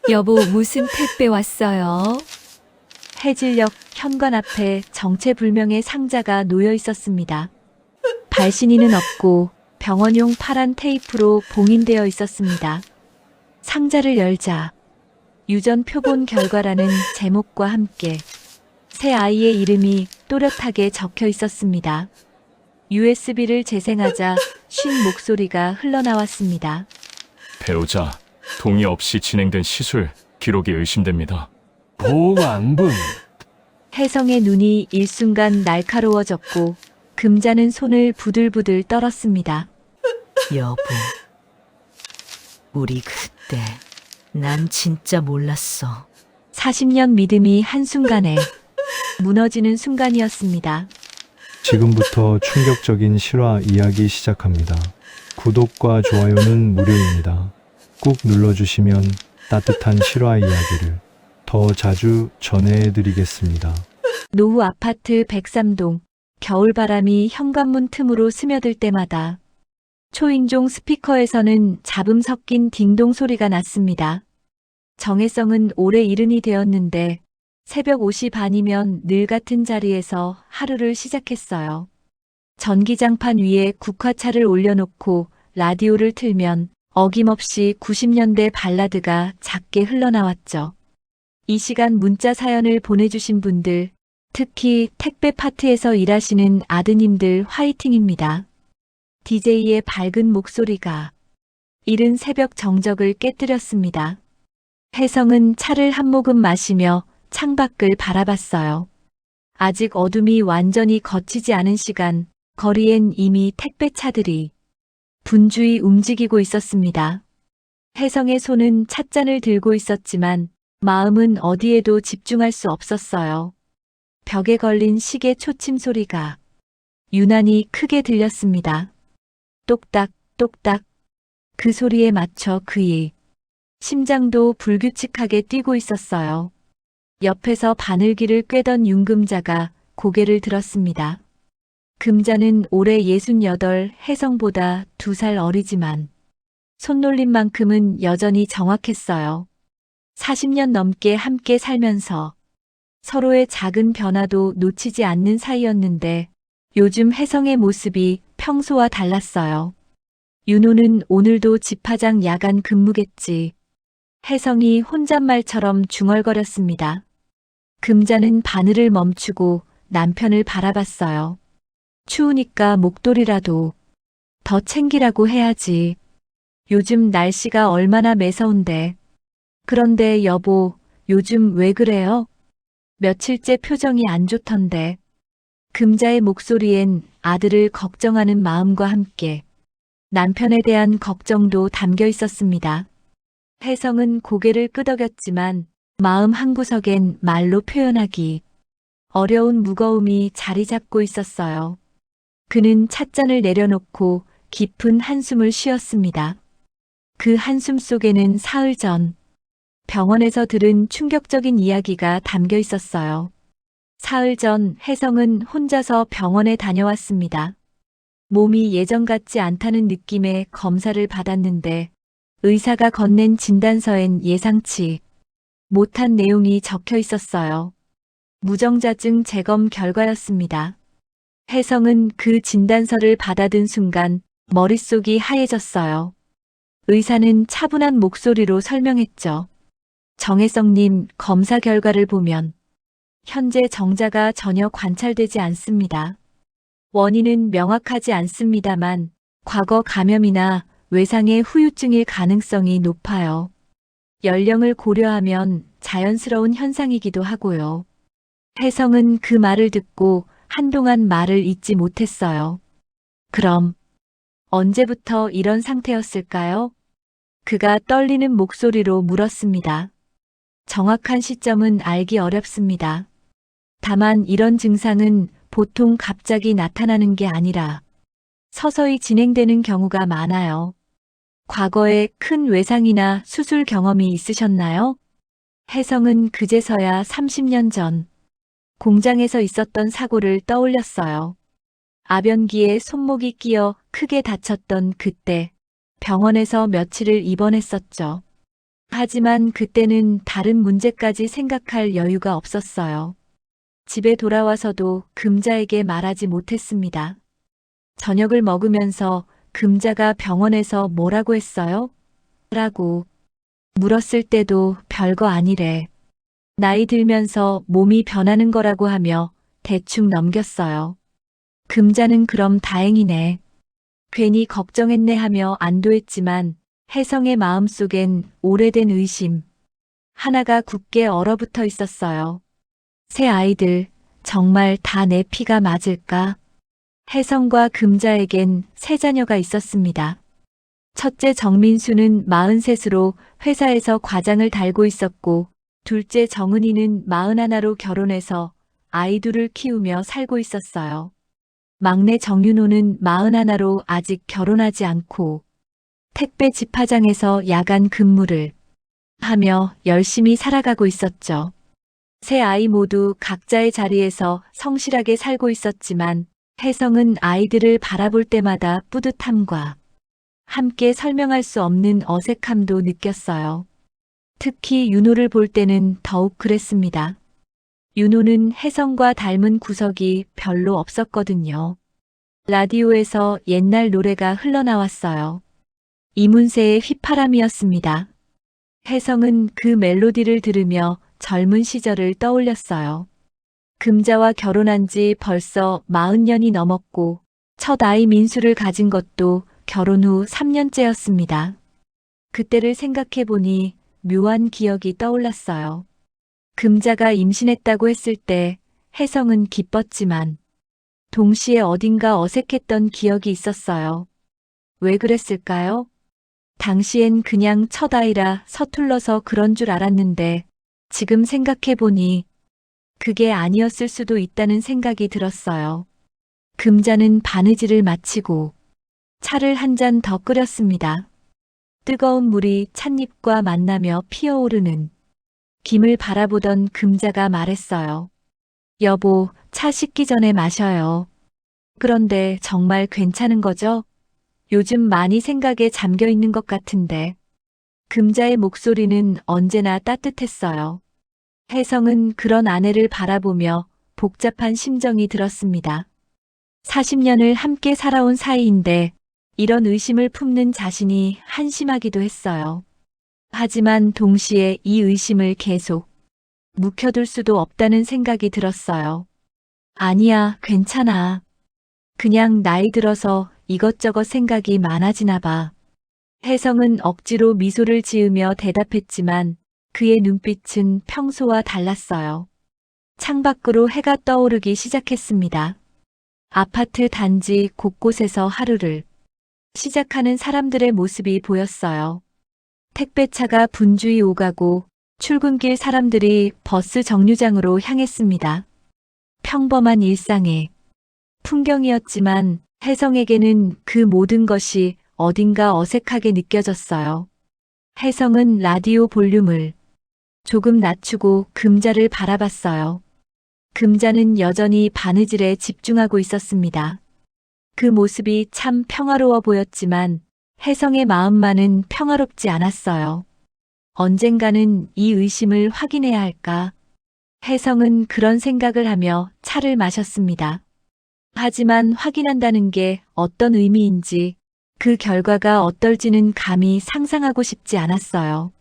여보, 무슨 택배 왔어요? 해질녘 현관 앞에 정체불명의 상자가 놓여 있었습니다. 발신인은 없고 병원용 파란 테이프로 봉인되어 있었습니다. 상자를 열자 유전 표본 결과라는 제목과 함께 새 아이의 이름이 또렷하게 적혀 있었습니다. USB를 재생하자 쉰 목소리가 흘러나왔습니다. 배우자, 동의 없이 진행된 시술 기록이 의심됩니다. 보안분. 혜성의 눈이 일순간 날카로워졌고 금자는 손을 부들부들 떨었습니다. 여보, 우리 그때 난 진짜 몰랐어. 40년 믿음이 한순간에 무너지는 순간이었습니다. 지금부터 충격적인 실화 이야기 시작합니다. 구독과 좋아요는 무료입니다. 꾹 눌러주시면 따뜻한 실화 이야기를 더 자주 전해드리겠습니다. 노후 아파트 103동. 겨울바람이 현관문 틈으로 스며들 때마다 초인종 스피커에서는 잡음 섞인 딩동 소리가 났습니다. 정혜성은 올해 70이 되었는데 새벽 5시 반이면 늘 같은 자리에서 하루를 시작했어요. 전기장판 위에 국화차를 올려놓고 라디오를 틀면 어김없이 90년대 발라드가 작게 흘러나왔죠. 이 시간 문자 사연을 보내주신 분들, 특히 택배 파트에서 일하시는 아드님들 화이팅입니다. DJ의 밝은 목소리가 이른 새벽 정적을 깨뜨렸습니다. 혜성은 차를 한 모금 마시며 창밖을 바라봤어요. 아직 어둠이 완전히 걷히지 않은 시간, 거리엔 이미 택배차들이 분주히 움직이고 있었습니다. 혜성의 손은 찻잔을 들고 있었지만 마음은 어디에도 집중할 수 없었어요. 벽에 걸린 시계 초침 소리가 유난히 크게 들렸습니다. 똑딱, 똑딱. 그 소리에 맞춰 그의 심장도 불규칙하게 뛰고 있었어요. 옆에서 바늘귀를 꿰던 윤금자가 고개를 들었습니다. 금자는 올해 68, 혜성보다 2살 어리지만 손놀림만큼은 여전히 정확했어요. 40년 넘게 함께 살면서 서로의 작은 변화도 놓치지 않는 사이였는데 요즘 혜성의 모습이 평소와 달랐어요. 윤호는 오늘도 집화장 야간 근무겠지. 혜성이 혼잣말처럼 중얼거렸습니다. 금자는 바늘을 멈추고 남편을 바라봤어요. 추우니까 목도리라도 더 챙기라고 해야지. 요즘 날씨가 얼마나 매서운데. 그런데 여보, 요즘 왜 그래요? 며칠째 표정이 안 좋던데. 금자의 목소리엔 아들을 걱정하는 마음과 함께 남편에 대한 걱정도 담겨 있었습니다. 혜성은 고개를 끄덕였지만 마음 한구석엔 말로 표현하기 어려운 무거움이 자리 잡고 있었어요. 그는 찻잔을 내려놓고 깊은 한숨을 쉬었습니다. 그 한숨 속에는 사흘 전 병원에서 들은 충격적인 이야기가 담겨 있었어요. 사흘 전 혜성은 혼자서 병원에 다녀왔습니다. 몸이 예전 같지 않다는 느낌의 검사를 받았는데 의사가 건넨 진단서엔 예상치 못한 내용이 적혀 있었어요. 무정자증 재검 결과였습니다. 혜성은 그 진단서를 받아든 순간 머릿속이 하얘졌어요. 의사는 차분한 목소리로 설명했죠. 정혜성님, 검사 결과를 보면 현재 정자가 전혀 관찰되지 않습니다. 원인은 명확하지 않습니다만 과거 감염이나 외상의 후유증일 가능성이 높아요. 연령을 고려하면 자연스러운 현상이기도 하고요. 혜성은 그 말을 듣고 한동안 말을 잇지 못했어요. 그럼 언제부터 이런 상태였을까요? 그가 떨리는 목소리로 물었습니다. 정확한 시점은 알기 어렵습니다. 다만 이런 증상은 보통 갑자기 나타나는 게 아니라 서서히 진행되는 경우가 많아요. 과거에 큰 외상이나 수술 경험이 있으셨나요? 혜성은 그제서야 30년 전 공장에서 있었던 사고를 떠올렸어요. 아변기에 손목이 끼어 크게 다쳤던 그때 병원에서 며칠을 입원했었죠. 하지만 그때는 다른 문제까지 생각할 여유가 없었어요. 집에 돌아와서도 금자에게 말하지 못했습니다. 저녁을 먹으면서 금자가 병원에서 뭐라고 했어요? 라고 물었을 때도 별거 아니래. 나이 들면서 몸이 변하는 거라고 하며 대충 넘겼어요. 금자는 그럼 다행이네. 괜히 걱정했네 하며 안도했지만 혜성의 마음속엔 오래된 의심 하나가 굳게 얼어붙어 있었어요. 새 아이들 정말 다 내 피가 맞을까? 혜성과 금자에겐 세 자녀가 있었습니다. 첫째 정민수는 43으로 회사에서 과장을 달고 있었고, 둘째 정은이는 41로 결혼해서 아이 둘을 키우며 살고 있었어요. 막내 정윤호는 41로 아직 결혼하지 않고 택배 집화장에서 야간 근무를 하며 열심히 살아가고 있었죠. 세 아이 모두 각자의 자리에서 성실하게 살고 있었지만 혜성은 아이들을 바라볼 때마다 뿌듯함과 함께 설명할 수 없는 어색함도 느꼈어요. 특히 윤호를 볼 때는 더욱 그랬습니다. 윤호는 혜성과 닮은 구석이 별로 없었거든요. 라디오에서 옛날 노래가 흘러나왔어요. 이문세의 휘파람이었습니다. 혜성은 그 멜로디를 들으며 젊은 시절을 떠올렸어요. 금자와 결혼한 지 벌써 40년이 넘었고 첫 아이 민수를 가진 것도 결혼 후 3년째였습니다. 그때를 생각해 보니 묘한 기억이 떠올랐어요. 금자가 임신했다고 했을 때 혜성은 기뻤지만 동시에 어딘가 어색했던 기억이 있었어요. 왜 그랬을까요? 당시엔 그냥 첫 아이라 서툴러서 그런 줄 알았는데 지금 생각해 보니 그게 아니었을 수도 있다는 생각이 들었어요. 금자는 바느질을 마치고 차를 한 잔 더 끓였습니다. 뜨거운 물이 찻잎과 만나며 피어오르는 김을 바라보던 금자가 말했어요. 여보, 차 식기 전에 마셔요. 그런데 정말 괜찮은 거죠? 요즘 많이 생각에 잠겨 있는 것 같은데. 금자의 목소리는 언제나 따뜻했어요. 혜성은 그런 아내를 바라보며 복잡한 심정이 들었습니다. 40년을 함께 살아온 사이인데 이런 의심을 품는 자신이 한심하기도 했어요. 하지만 동시에 이 의심을 계속 묵혀둘 수도 없다는 생각이 들었어요. 아니야, 괜찮아. 그냥 나이 들어서 이것저것 생각이 많아지나 봐. 혜성은 억지로 미소를 지으며 대답했지만 그의 눈빛은 평소와 달랐어요. 창밖으로 해가 떠오르기 시작했습니다. 아파트 단지 곳곳에서 하루를 시작하는 사람들의 모습이 보였어요. 택배차가 분주히 오가고 출근길 사람들이 버스 정류장으로 향했습니다. 평범한 일상의 풍경이었지만 혜성에게는 그 모든 것이 어딘가 어색하게 느껴졌어요. 혜성은 라디오 볼륨을 조금 낮추고 금자를 바라봤어요. 금자는 여전히 바느질에 집중하고 있었습니다. 그 모습이 참 평화로워 보였지만 혜성의 마음만은 평화롭지 않았어요. 언젠가는 이 의심을 확인해야 할까? 혜성은 그런 생각을 하며 차를 마셨습니다. 하지만 확인한다는 게 어떤 의미인지 그 결과가 어떨지는 감히 상상하고 싶지 않았어요.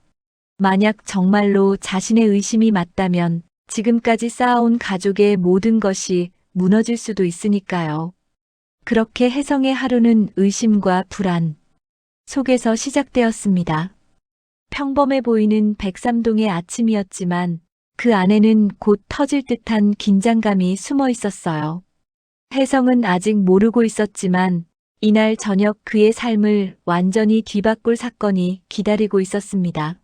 만약 정말로 자신의 의심이 맞다면 지금까지 쌓아온 가족의 모든 것이 무너질 수도 있으니까요. 그렇게 혜성의 하루는 의심과 불안 속에서 시작되었습니다. 평범해 보이는 백삼동의 아침이었지만 그 안에는 곧 터질 듯한 긴장감이 숨어 있었어요. 혜성은 아직 모르고 있었지만 이날 저녁 그의 삶을 완전히 뒤바꿀 사건이 기다리고 있었습니다.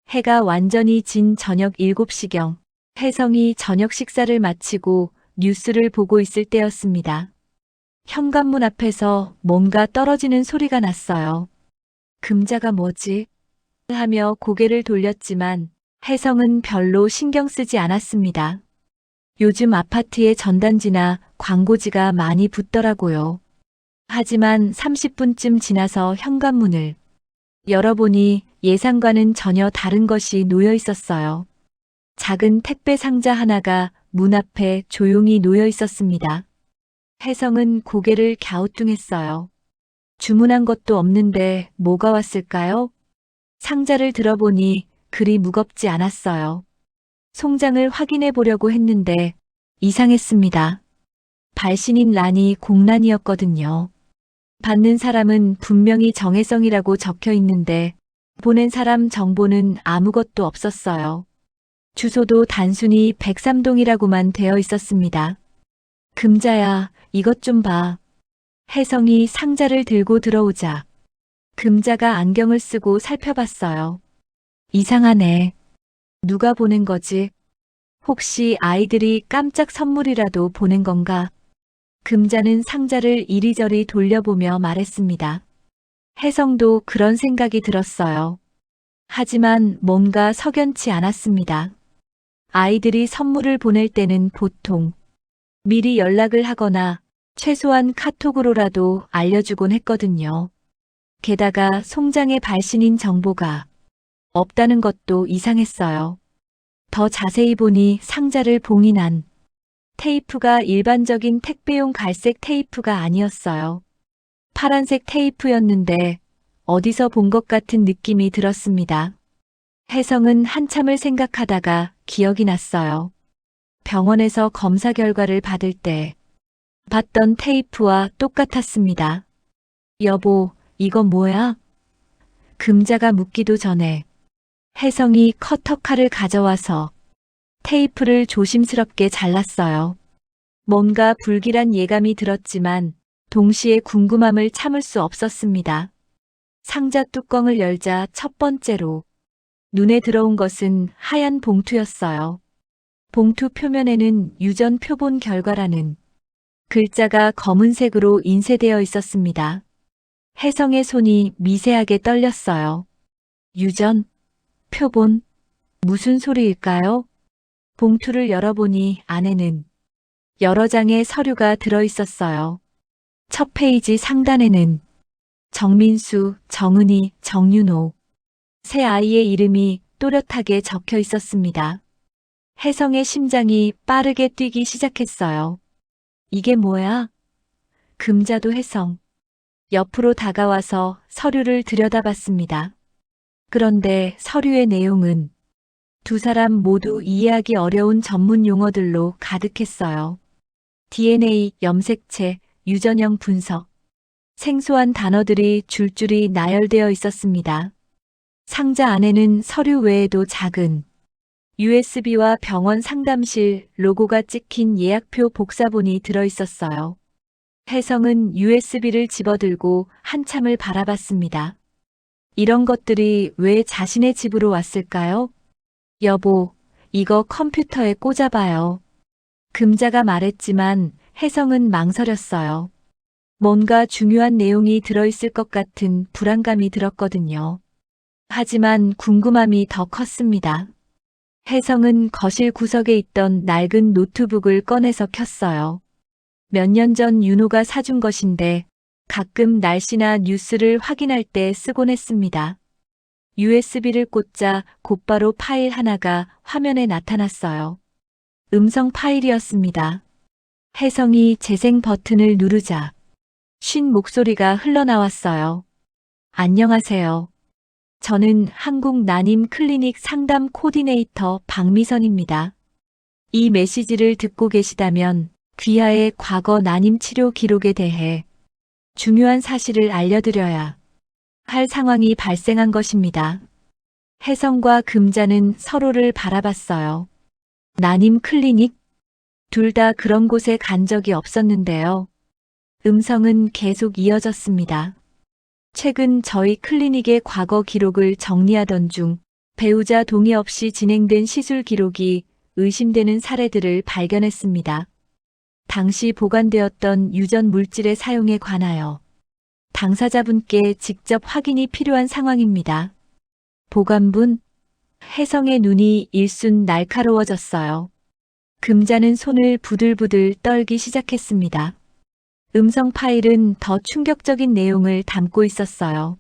해가 완전히 진 저녁 7시경, 혜성이 저녁 식사를 마치고 뉴스를 보고 있을 때였습니다. 현관문 앞에서 뭔가 떨어지는 소리가 났어요. 금자가 뭐지? 하며 고개를 돌렸지만 혜성은 별로 신경 쓰지 않았습니다. 요즘 아파트에 전단지나 광고지가 많이 붙더라고요. 하지만 30분쯤 지나서 현관문을 열어보니 예상과는 전혀 다른 것이 놓여 있었어요. 작은 택배 상자 하나가 문 앞에 조용히 놓여 있었습니다. 혜성은 고개를 갸우뚱했어요. 주문한 것도 없는데 뭐가 왔을까요? 상자를 들어보니 그리 무겁지 않았어요. 송장을 확인해 보려고 했는데 이상했습니다. 발신인 란이 공란이었거든요. 받는 사람은 분명히 정혜성이라고 적혀 있는데 보낸 사람 정보는 아무것도 없었어요. 주소도 단순히 103동이라고만 되어 있었습니다. 금자야, 이것 좀 봐. 혜성이 상자를 들고 들어오자 금자가 안경을 쓰고 살펴봤어요. 이상하네. 누가 보낸 거지? 혹시 아이들이 깜짝 선물이라도 보낸 건가? 금자는 상자를 이리저리 돌려보며 말했습니다. 혜성도 그런 생각이 들었어요. 하지만 뭔가 석연치 않았습니다. 아이들이 선물을 보낼 때는 보통 미리 연락을 하거나 최소한 카톡으로라도 알려주곤 했거든요. 게다가 송장의 발신인 정보가 없다는 것도 이상했어요. 더 자세히 보니 상자를 봉인한 테이프가 일반적인 택배용 갈색 테이프가 아니었어요. 파란색 테이프였는데 어디서 본 것 같은 느낌이 들었습니다. 혜성은 한참을 생각하다가 기억이 났어요. 병원에서 검사 결과를 받을 때 봤던 테이프와 똑같았습니다. 여보, 이거 뭐야? 금자가 묻기도 전에 혜성이 커터칼을 가져와서 테이프를 조심스럽게 잘랐어요. 뭔가 불길한 예감이 들었지만 동시에 궁금함을 참을 수 없었습니다. 상자 뚜껑을 열자 첫 번째로 눈에 들어온 것은 하얀 봉투였어요. 봉투 표면에는 유전 표본 결과라는 글자가 검은색으로 인쇄되어 있었습니다. 혜성의 손이 미세하게 떨렸어요. 유전, 표본, 무슨 소리일까요? 봉투를 열어보니 안에는 여러 장의 서류가 들어있었어요. 첫 페이지 상단에는 정민수, 정은희, 정윤호, 세 아이의 이름이 또렷하게 적혀 있었습니다. 혜성의 심장이 빠르게 뛰기 시작했어요. 이게 뭐야? 금자도 혜성. 옆으로 다가와서 서류를 들여다봤습니다. 그런데 서류의 내용은 두 사람 모두 이해하기 어려운 전문 용어들로 가득했어요. DNA, 염색체, 유전형 분석. 생소한 단어들이 줄줄이 나열되어 있었습니다. 상자 안에는 서류 외에도 작은 USB와 병원 상담실 로고가 찍힌 예약표 복사본이 들어있었어요. 혜성은 USB를 집어들고 한참을 바라봤습니다. 이런 것들이 왜 자신의 집으로 왔을까요? 여보, 이거 컴퓨터에 꽂아봐요. 금자가 말했지만 혜성은 망설였어요. 뭔가 중요한 내용이 들어있을 것 같은 불안감이 들었거든요. 하지만 궁금함이 더 컸습니다. 혜성은 거실 구석에 있던 낡은 노트북을 꺼내서 켰어요. 몇 년 전 윤호가 사준 것인데 가끔 날씨나 뉴스를 확인할 때 쓰곤 했습니다. USB를 꽂자 곧바로 파일 하나가 화면에 나타났어요. 음성 파일이었습니다. 혜성이 재생 버튼을 누르자 쉰 목소리가 흘러나왔어요. 안녕하세요. 저는 한국 난임 클리닉 상담 코디네이터 박미선입니다. 이 메시지를 듣고 계시다면 귀하의 과거 난임 치료 기록에 대해 중요한 사실을 알려드려야 할 상황이 발생한 것입니다. 혜성과 금자는 서로를 바라봤어요. 난임 클리닉? 둘 다 그런 곳에 간 적이 없었는데요. 음성은 계속 이어졌습니다. 최근 저희 클리닉의 과거 기록을 정리하던 중 배우자 동의 없이 진행된 시술 기록이 의심되는 사례들을 발견했습니다. 당시 보관되었던 유전 물질의 사용에 관하여 당사자분께 직접 확인이 필요한 상황입니다. 보관분, 혜성의 눈이 일순 날카로워졌어요. 금자는 손을 부들부들 떨기 시작했습니다. 음성 파일은 더 충격적인 내용을 담고 있었어요.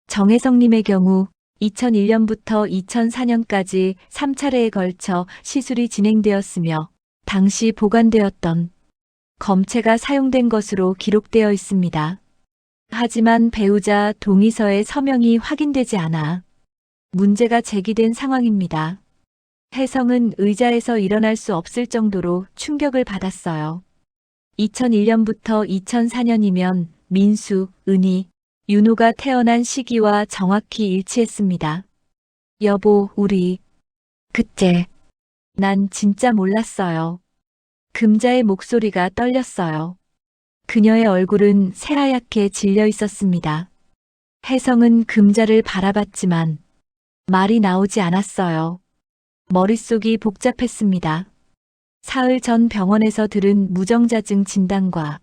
정혜성님의 경우 2001년부터 2004년까지 3차례에 걸쳐 시술이 진행되었으며 당시 보관되었던 검체가 사용된 것으로 기록되어 있습니다. 하지만 배우자 동의서의 서명이 확인되지 않아 문제가 제기된 상황입니다. 혜성은 의자에서 일어날 수 없을 정도로 충격을 받았어요. 2001년부터 2004년이면 민수, 은희, 윤호가 태어난 시기와 정확히 일치했습니다. 여보, 우리 그때 난 진짜 몰랐어요. 금자의 목소리가 떨렸어요. 그녀의 얼굴은 새하얗게 질려 있었습니다. 혜성은 금자를 바라봤지만 말이 나오지 않았어요. 머릿속이 복잡했습니다. 사흘 전 병원에서 들은 무정자증 진단과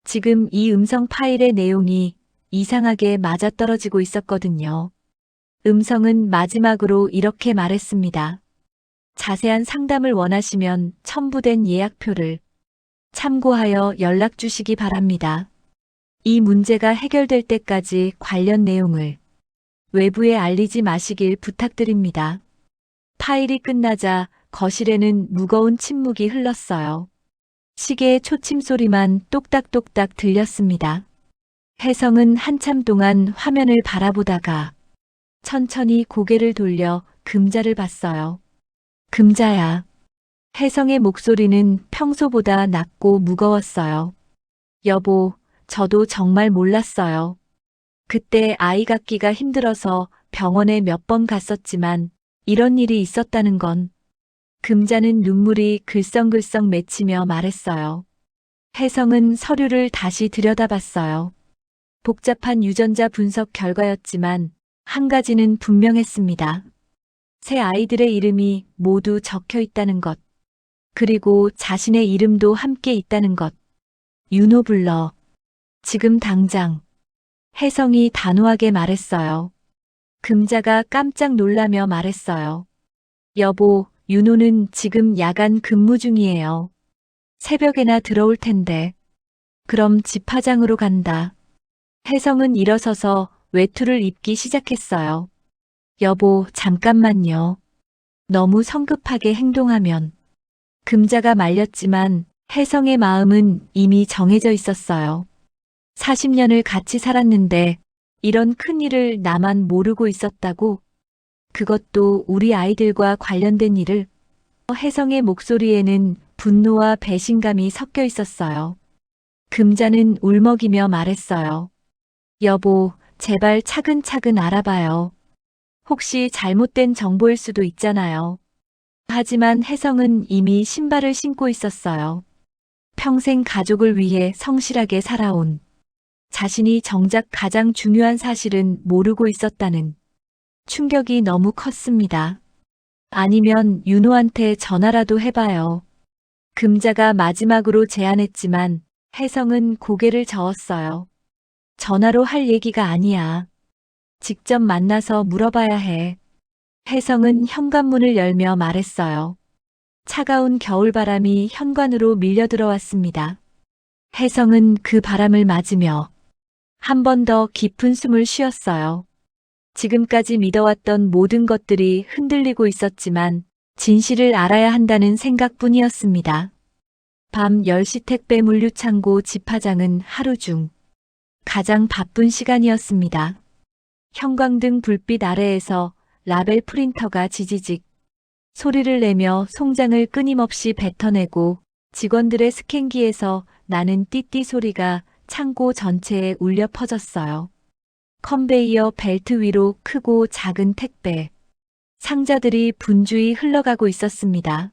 지금 이 음성 파일의 내용이 이상하게 맞아떨어지고 있었거든요. 음성은 마지막으로 이렇게 말했습니다. 자세한 상담을 원하시면 첨부된 예약표를 참고하여 연락 주시기 바랍니다. 이 문제가 해결될 때까지 관련 내용을 외부에 알리지 마시길 부탁드립니다. 파일이 끝나자 거실에는 무거운 침묵이 흘렀어요. 시계의 초침 소리만 똑딱똑딱 들렸습니다. 혜성은 한참 동안 화면을 바라보다가 천천히 고개를 돌려 금자를 봤어요. 금자야. 혜성의 목소리는 평소보다 낮고 무거웠어요. 여보, 저도 정말 몰랐어요. 그때 아이 갖기가 힘들어서 병원에 몇 번 갔었지만 이런 일이 있었다는 건. 금자는 눈물이 글썽글썽 맺히며 말했어요. 혜성은 서류를 다시 들여다봤어요. 복잡한 유전자 분석 결과였지만 한 가지는 분명했습니다. 세 아이들의 이름이 모두 적혀 있다는 것. 그리고 자신의 이름도 함께 있다는 것. 윤호 불러. 지금 당장. 혜성이 단호하게 말했어요. 금자가 깜짝 놀라며 말했어요. 여보, 윤호는 지금 야간 근무 중이에요. 새벽에나 들어올 텐데. 그럼 집 화장으로 간다. 혜성은 일어서서 외투를 입기 시작했어요. 여보, 잠깐만요. 너무 성급하게 행동하면. 금자가 말렸지만 혜성의 마음은 이미 정해져 있었어요. 40년을 같이 살았는데 이런 큰일을 나만 모르고 있었다고? 그것도 우리 아이들과 관련된 일을? 혜성의 목소리에는 분노와 배신감이 섞여 있었어요. 금자는 울먹이며 말했어요. 여보, 제발 차근차근 알아봐요. 혹시 잘못된 정보일 수도 있잖아요. 하지만 혜성은 이미 신발을 신고 있었어요. 평생 가족을 위해 성실하게 살아온 자신이 정작 가장 중요한 사실은 모르고 있었다는 충격이 너무 컸습니다. 아니면 윤호한테 전화라도 해봐요. 금자가 마지막으로 제안했지만 혜성은 고개를 저었어요. 전화로 할 얘기가 아니야. 직접 만나서 물어봐야 해. 혜성은 현관문을 열며 말했어요. 차가운 겨울바람이 현관으로 밀려 들어왔습니다. 혜성은 그 바람을 맞으며 한 번 더 깊은 숨을 쉬었어요. 지금까지 믿어왔던 모든 것들이 흔들리고 있었지만 진실을 알아야 한다는 생각뿐이었습니다. 밤 10시 택배 물류창고 집화장은 하루 중 가장 바쁜 시간이었습니다. 형광등 불빛 아래에서 라벨 프린터가 지지직 소리를 내며 송장을 끊임없이 뱉어내고 직원들의 스캔기에서 나는 띠띠 소리가 창고 전체에 울려 퍼졌어요. 컨베이어 벨트 위로 크고 작은 택배, 상자들이 분주히 흘러가고 있었습니다.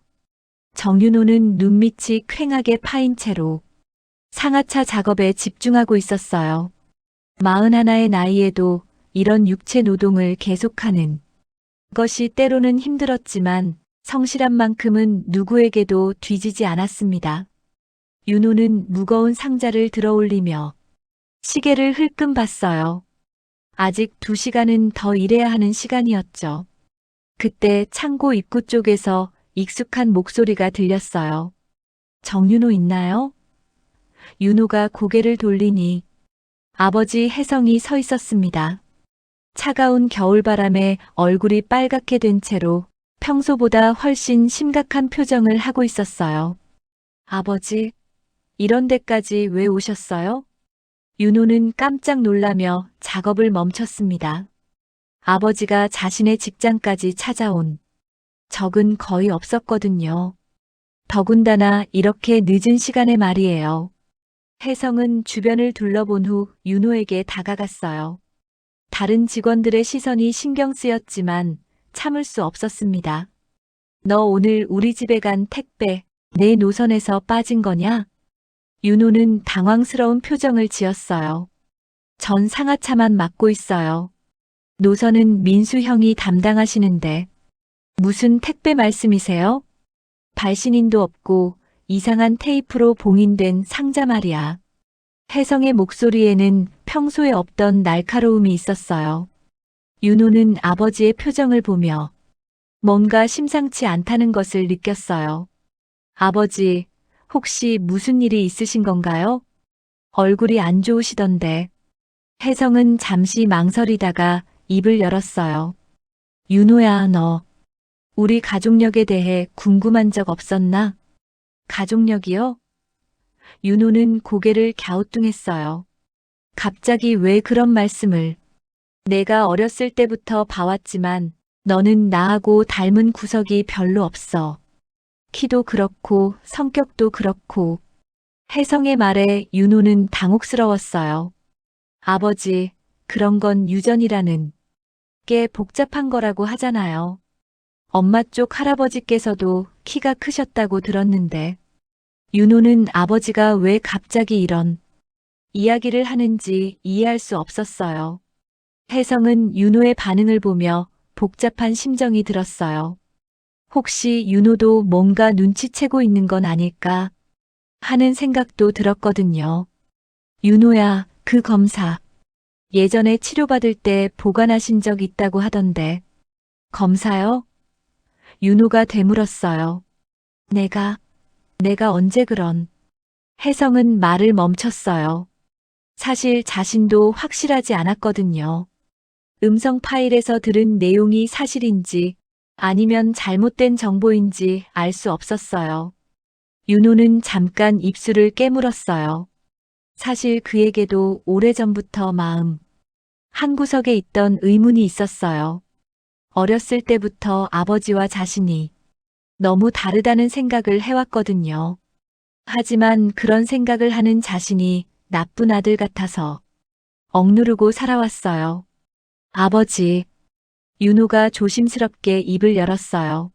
정윤호는 눈밑이 퀭하게 파인 채로 상하차 작업에 집중하고 있었어요. 41의 나이에도 이런 육체 노동을 계속하는 것이 때로는 힘들었지만 성실한 만큼은 누구에게도 뒤지지 않았습니다. 윤호는 무거운 상자를 들어 올리며 시계를 흘끔 봤어요. 아직 2시간은 더 일해야 하는 시간이었죠. 그때 창고 입구 쪽에서 익숙한 목소리가 들렸어요. 정윤호 있나요? 윤호가 고개를 돌리니 아버지 혜성이 서 있었습니다. 차가운 겨울바람에 얼굴이 빨갛게 된 채로 평소보다 훨씬 심각한 표정을 하고 있었어요. 아버지, 이런 데까지 왜 오셨어요? 윤호는 깜짝 놀라며 작업을 멈췄습니다. 아버지가 자신의 직장까지 찾아온 적은 거의 없었거든요. 더군다나 이렇게 늦은 시간에 말이에요. 혜성은 주변을 둘러본 후 윤호에게 다가갔어요. 다른 직원들의 시선이 신경 쓰였지만 참을 수 없었습니다. 너 오늘 우리 집에 간 택배 내 노선에서 빠진 거냐? 윤호는 당황스러운 표정을 지었어요. 전 상하차만 맡고 있어요. 노선은 민수 형이 담당하시는데 무슨 택배 말씀이세요? 발신인도 없고 이상한 테이프로 봉인된 상자 말이야. 혜성의 목소리에는 평소에 없던 날카로움이 있었어요. 윤호는 아버지의 표정을 보며 뭔가 심상치 않다는 것을 느꼈어요. 아버지, 혹시 무슨 일이 있으신 건가요? 얼굴이 안 좋으시던데. 혜성은 잠시 망설이다가 입을 열었어요. 윤호야, 너 우리 가족력에 대해 궁금한 적 없었나? 가족력이요? 윤호는 고개를 갸우뚱했어요. 갑자기 왜 그런 말씀을? 내가 어렸을 때부터 봐왔지만 너는 나하고 닮은 구석이 별로 없어. 키도 그렇고 성격도 그렇고. 혜성의 말에 윤호는 당혹스러웠어요. 아버지, 그런 건 유전이라는 게 복잡한 거라고 하잖아요. 엄마 쪽 할아버지께서도 키가 크셨다고 들었는데. 윤호는 아버지가 왜 갑자기 이런 이야기를 하는지 이해할 수 없었어요. 혜성은 윤호의 반응을 보며 복잡한 심정이 들었어요. 혹시 윤호도 뭔가 눈치채고 있는 건 아닐까 하는 생각도 들었거든요. 윤호야, 그 검사 예전에 치료받을 때 보관하신 적 있다고 하던데. 검사요? 윤호가 되물었어요. 내가 언제 그런. 혜성은 말을 멈췄어요. 사실 자신도 확실하지 않았거든요. 음성 파일에서 들은 내용이 사실인지 아니면 잘못된 정보인지 알 수 없었어요. 윤호는 잠깐 입술을 깨물었어요. 사실 그에게도 오래전부터 마음 한구석에 있던 의문이 있었어요. 어렸을 때부터 아버지와 자신이 너무 다르다는 생각을 해왔거든요. 하지만 그런 생각을 하는 자신이 나쁜 아들 같아서 억누르고 살아왔어요. 아버지, 윤호가 조심스럽게 입을 열었어요.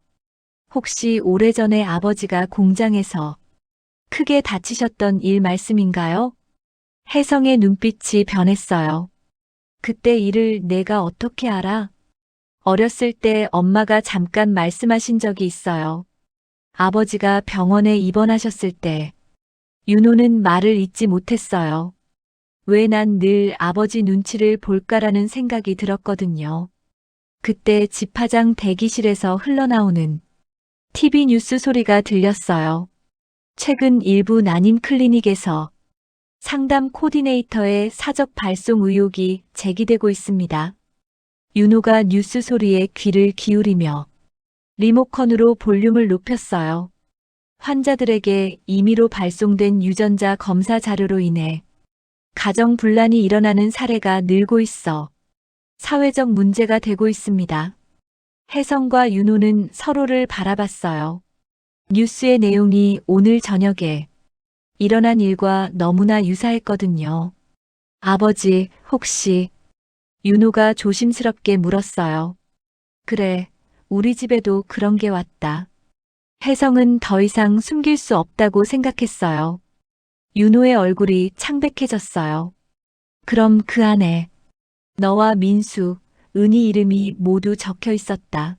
혹시 오래전에 아버지가 공장에서 크게 다치셨던 일 말씀인가요? 혜성의 눈빛이 변했어요. 그때 일을 내가 어떻게 알아? 어렸을 때 엄마가 잠깐 말씀하신 적이 있어요. 아버지가 병원에 입원하셨을 때 윤호는 말을 잇지 못했어요. 왜 난 늘 아버지 눈치를 볼까라는 생각이 들었거든요. 그때 집화장 대기실에서 흘러나오는 TV 뉴스 소리가 들렸어요. 최근 일부 난임 클리닉에서 상담 코디네이터의 사적 발송 의혹이 제기되고 있습니다. 윤호가 뉴스 소리에 귀를 기울이며 리모컨으로 볼륨을 높였어요. 환자들에게 임의로 발송된 유전자 검사 자료로 인해 가정 분란이 일어나는 사례가 늘고 있어 사회적 문제가 되고 있습니다. 혜성과 윤호는 서로를 바라봤어요. 뉴스의 내용이 오늘 저녁에 일어난 일과 너무나 유사했거든요. 아버지, 혹시 윤호가 조심스럽게 물었어요. 그래, 우리 집에도 그런 게 왔다. 혜성은 더 이상 숨길 수 없다고 생각했어요. 윤호의 얼굴이 창백해졌어요. 그럼 그 안에 너와 민수, 은희 이름이 모두 적혀 있었다.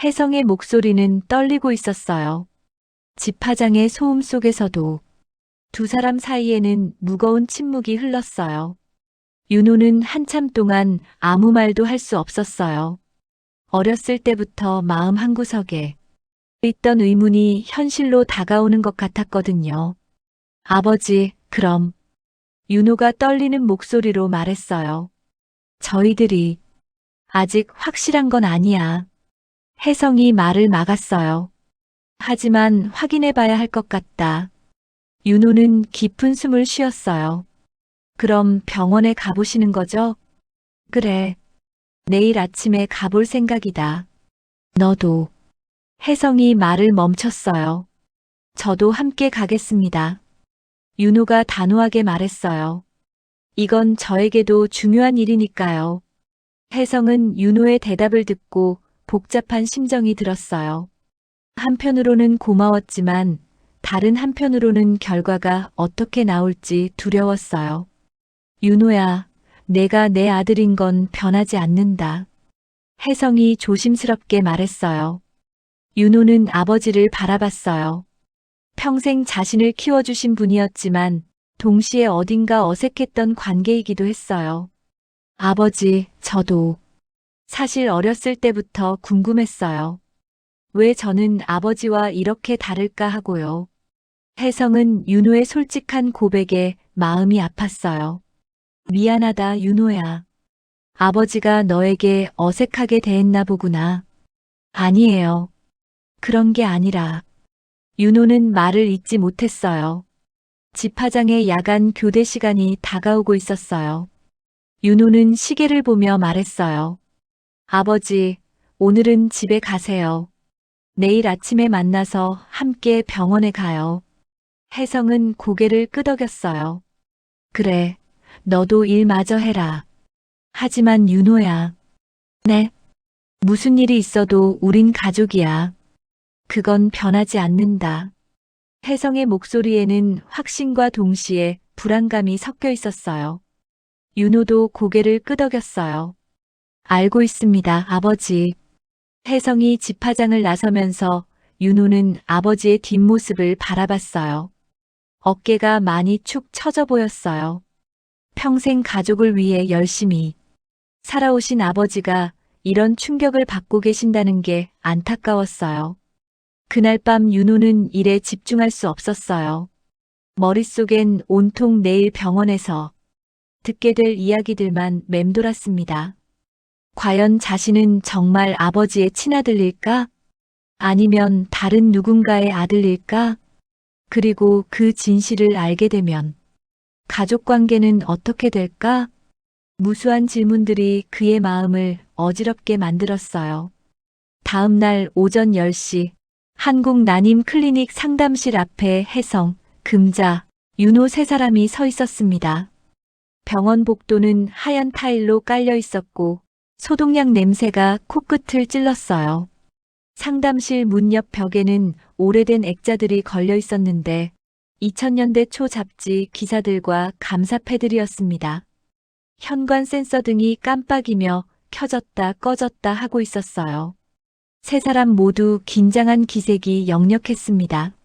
혜성의 목소리는 떨리고 있었어요. 집화장의 소음 속에서도 두 사람 사이에는 무거운 침묵이 흘렀어요. 윤호는 한참 동안 아무 말도 할 수 없었어요. 어렸을 때부터 마음 한구석에 있던 의문이 현실로 다가오는 것 같았거든요. 아버지, 그럼. 윤호가 떨리는 목소리로 말했어요. 저희들이 아직 확실한 건 아니야. 혜성이 말을 막았어요. 하지만 확인해 봐야 할 것 같다. 윤호는 깊은 숨을 쉬었어요. 그럼 병원에 가보시는 거죠? 그래. 내일 아침에 가볼 생각이다. 너도. 혜성이 말을 멈췄어요. 저도 함께 가겠습니다. 윤호가 단호하게 말했어요. 이건 저에게도 중요한 일이니까요. 혜성은 윤호의 대답을 듣고 복잡한 심정이 들었어요. 한편으로는 고마웠지만 다른 한편으로는 결과가 어떻게 나올지 두려웠어요. 윤호야, 내가 내 아들인 건 변하지 않는다. 혜성이 조심스럽게 말했어요. 윤호는 아버지를 바라봤어요. 평생 자신을 키워주신 분이었지만 동시에 어딘가 어색했던 관계이기도 했어요. 아버지, 저도 사실 어렸을 때부터 궁금했어요. 왜 저는 아버지와 이렇게 다를까 하고요. 혜성은 윤호의 솔직한 고백에 마음이 아팠어요. 미안하다, 윤호야. 아버지가 너에게 어색하게 대했나 보구나. 아니에요. 그런 게 아니라. 윤호는 말을 잇지 못했어요. 집화장의 야간 교대 시간이 다가오고 있었어요. 윤호는 시계를 보며 말했어요. 아버지, 오늘은 집에 가세요. 내일 아침에 만나서 함께 병원에 가요. 혜성은 고개를 끄덕였어요. 그래, 너도 일 마저 해라. 하지만 윤호야. 네. 무슨 일이 있어도 우린 가족이야. 그건 변하지 않는다. 혜성의 목소리에는 확신과 동시에 불안감이 섞여 있었어요. 윤호도 고개를 끄덕였어요. 알고 있습니다, 아버지. 혜성이 집화장을 나서면서 윤호는 아버지의 뒷모습을 바라봤어요. 어깨가 많이 축 처져 보였어요. 평생 가족을 위해 열심히 살아오신 아버지가 이런 충격을 받고 계신다는 게 안타까웠어요. 그날 밤 윤호는 일에 집중할 수 없었어요. 머릿속엔 온통 내일 병원에서 듣게 될 이야기들만 맴돌았습니다. 과연 자신은 정말 아버지의 친아들일까? 아니면 다른 누군가의 아들일까? 그리고 그 진실을 알게 되면 가족 관계는 어떻게 될까? 무수한 질문들이 그의 마음을 어지럽게 만들었어요. 다음 날 오전 10시 한국난임 클리닉 상담실 앞에 혜성, 금자, 윤호 세 사람이 서 있었습니다. 병원 복도는 하얀 타일로 깔려 있었고 소독약 냄새가 코끝을 찔렀어요. 상담실 문 옆 벽에는 오래된 액자들이 걸려 있었는데 2000년대 초 잡지 기사들과 감사 패들이었습니다. 현관 센서 등이 깜빡이며 켜졌다 꺼졌다 하고 있었어요. 세 사람 모두 긴장한 기색이 역력했습니다.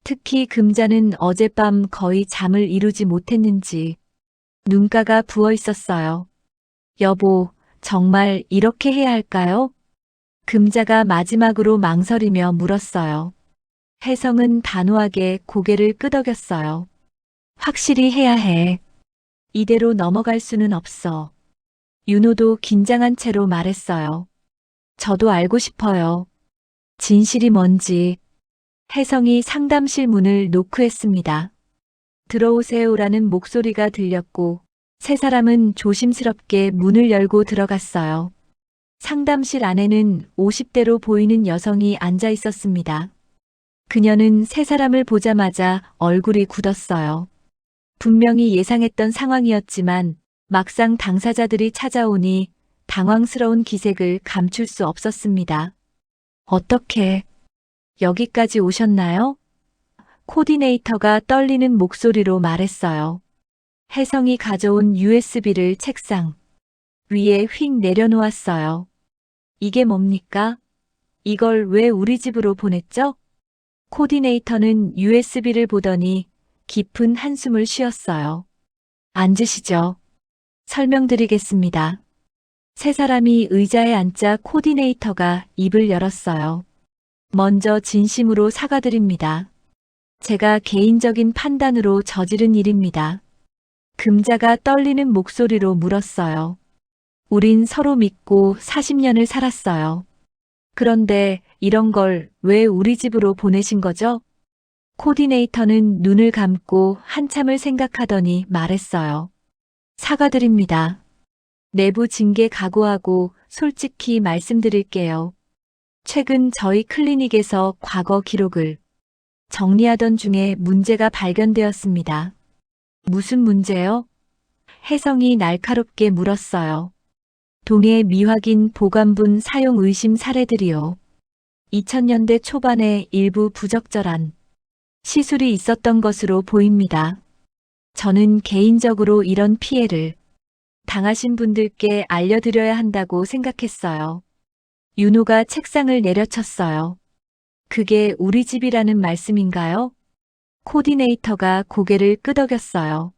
특히 금자는 어젯밤 거의 잠을 이루지 못했는지 눈가가 부어 있었어요. 여보, 정말 이렇게 해야 할까요? 금자가 마지막으로 망설이며 물었어요. 혜성은 단호하게 고개를 끄덕였어요. 확실히 해야 해. 이대로 넘어갈 수는 없어. 윤호도 긴장한 채로 말했어요. 저도 알고 싶어요. 진실이 뭔지. 혜성이 상담실 문을 노크했습니다. 들어오세요라는 목소리가 들렸고 세 사람은 조심스럽게 문을 열고 들어갔어요. 상담실 안에는 50대로 보이는 여성이 앉아 있었습니다. 그녀는 세 사람을 보자마자 얼굴이 굳었어요. 분명히 예상했던 상황이었지만 막상 당사자들이 찾아오니 당황스러운 기색을 감출 수 없었습니다. 어떻게 여기까지 오셨나요? 코디네이터가 떨리는 목소리로 말했어요. 혜성이 가져온 USB를 책상 위에 휙 내려놓았어요. 이게 뭡니까? 이걸 왜 우리 집으로 보냈죠? 코디네이터는 USB를 보더니 깊은 한숨을 쉬었어요. 앉으시죠. 설명드리겠습니다. 세 사람이 의자에 앉자 코디네이터가 입을 열었어요. 먼저 진심으로 사과드립니다. 제가 개인적인 판단으로 저지른 일입니다. 금자가 떨리는 목소리로 물었어요. 우린 서로 믿고 40년을 살았어요. 그런데 이런 걸 왜 우리 집으로 보내신 거죠? 코디네이터는 눈을 감고 한참을 생각하더니 말했어요. 사과드립니다. 내부 징계 각오하고 솔직히 말씀드릴게요. 최근 저희 클리닉에서 과거 기록을 정리하던 중에 문제가 발견되었습니다. 무슨 문제요? 혜성이 날카롭게 물었어요. 동해 미확인 보관분 사용 의심 사례들이요. 2000년대 초반에 일부 부적절한 시술이 있었던 것으로 보입니다. 저는 개인적으로 이런 피해를 당하신 분들께 알려드려야 한다고 생각했어요. 윤호가 책상을 내려쳤어요. 그게 우리 집이라는 말씀인가요? 코디네이터가 고개를 끄덕였어요.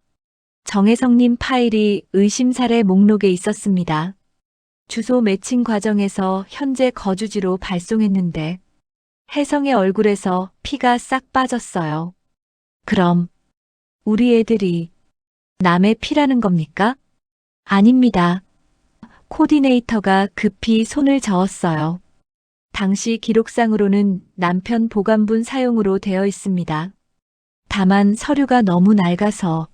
정혜성님 파일이 의심 사례 목록에 있었습니다. 주소 매칭 과정에서 현재 거주지로 발송했는데 혜성의 얼굴에서 피가 싹 빠졌어요. 그럼 우리 애들이 남의 피라는 겁니까? 아닙니다. 코디네이터가 급히 손을 저었어요. 당시 기록상으로는 남편 보관분 사용으로 되어 있습니다. 다만 서류가 너무 낡아서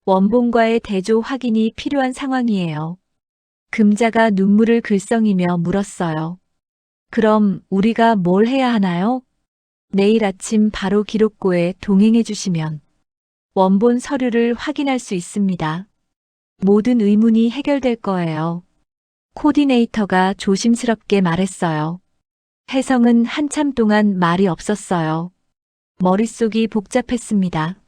원본과의 대조 확인이 필요한 상황이에요. 금자가 눈물을 글썽이며 물었어요. 그럼 우리가 뭘 해야 하나요? 내일 아침 바로 기록고에 동행해 주시면 원본 서류를 확인할 수 있습니다. 모든 의문이 해결될 거예요. 코디네이터가 조심스럽게 말했어요. 혜성은 한참 동안 말이 없었어요. 머릿속이 복잡했습니다.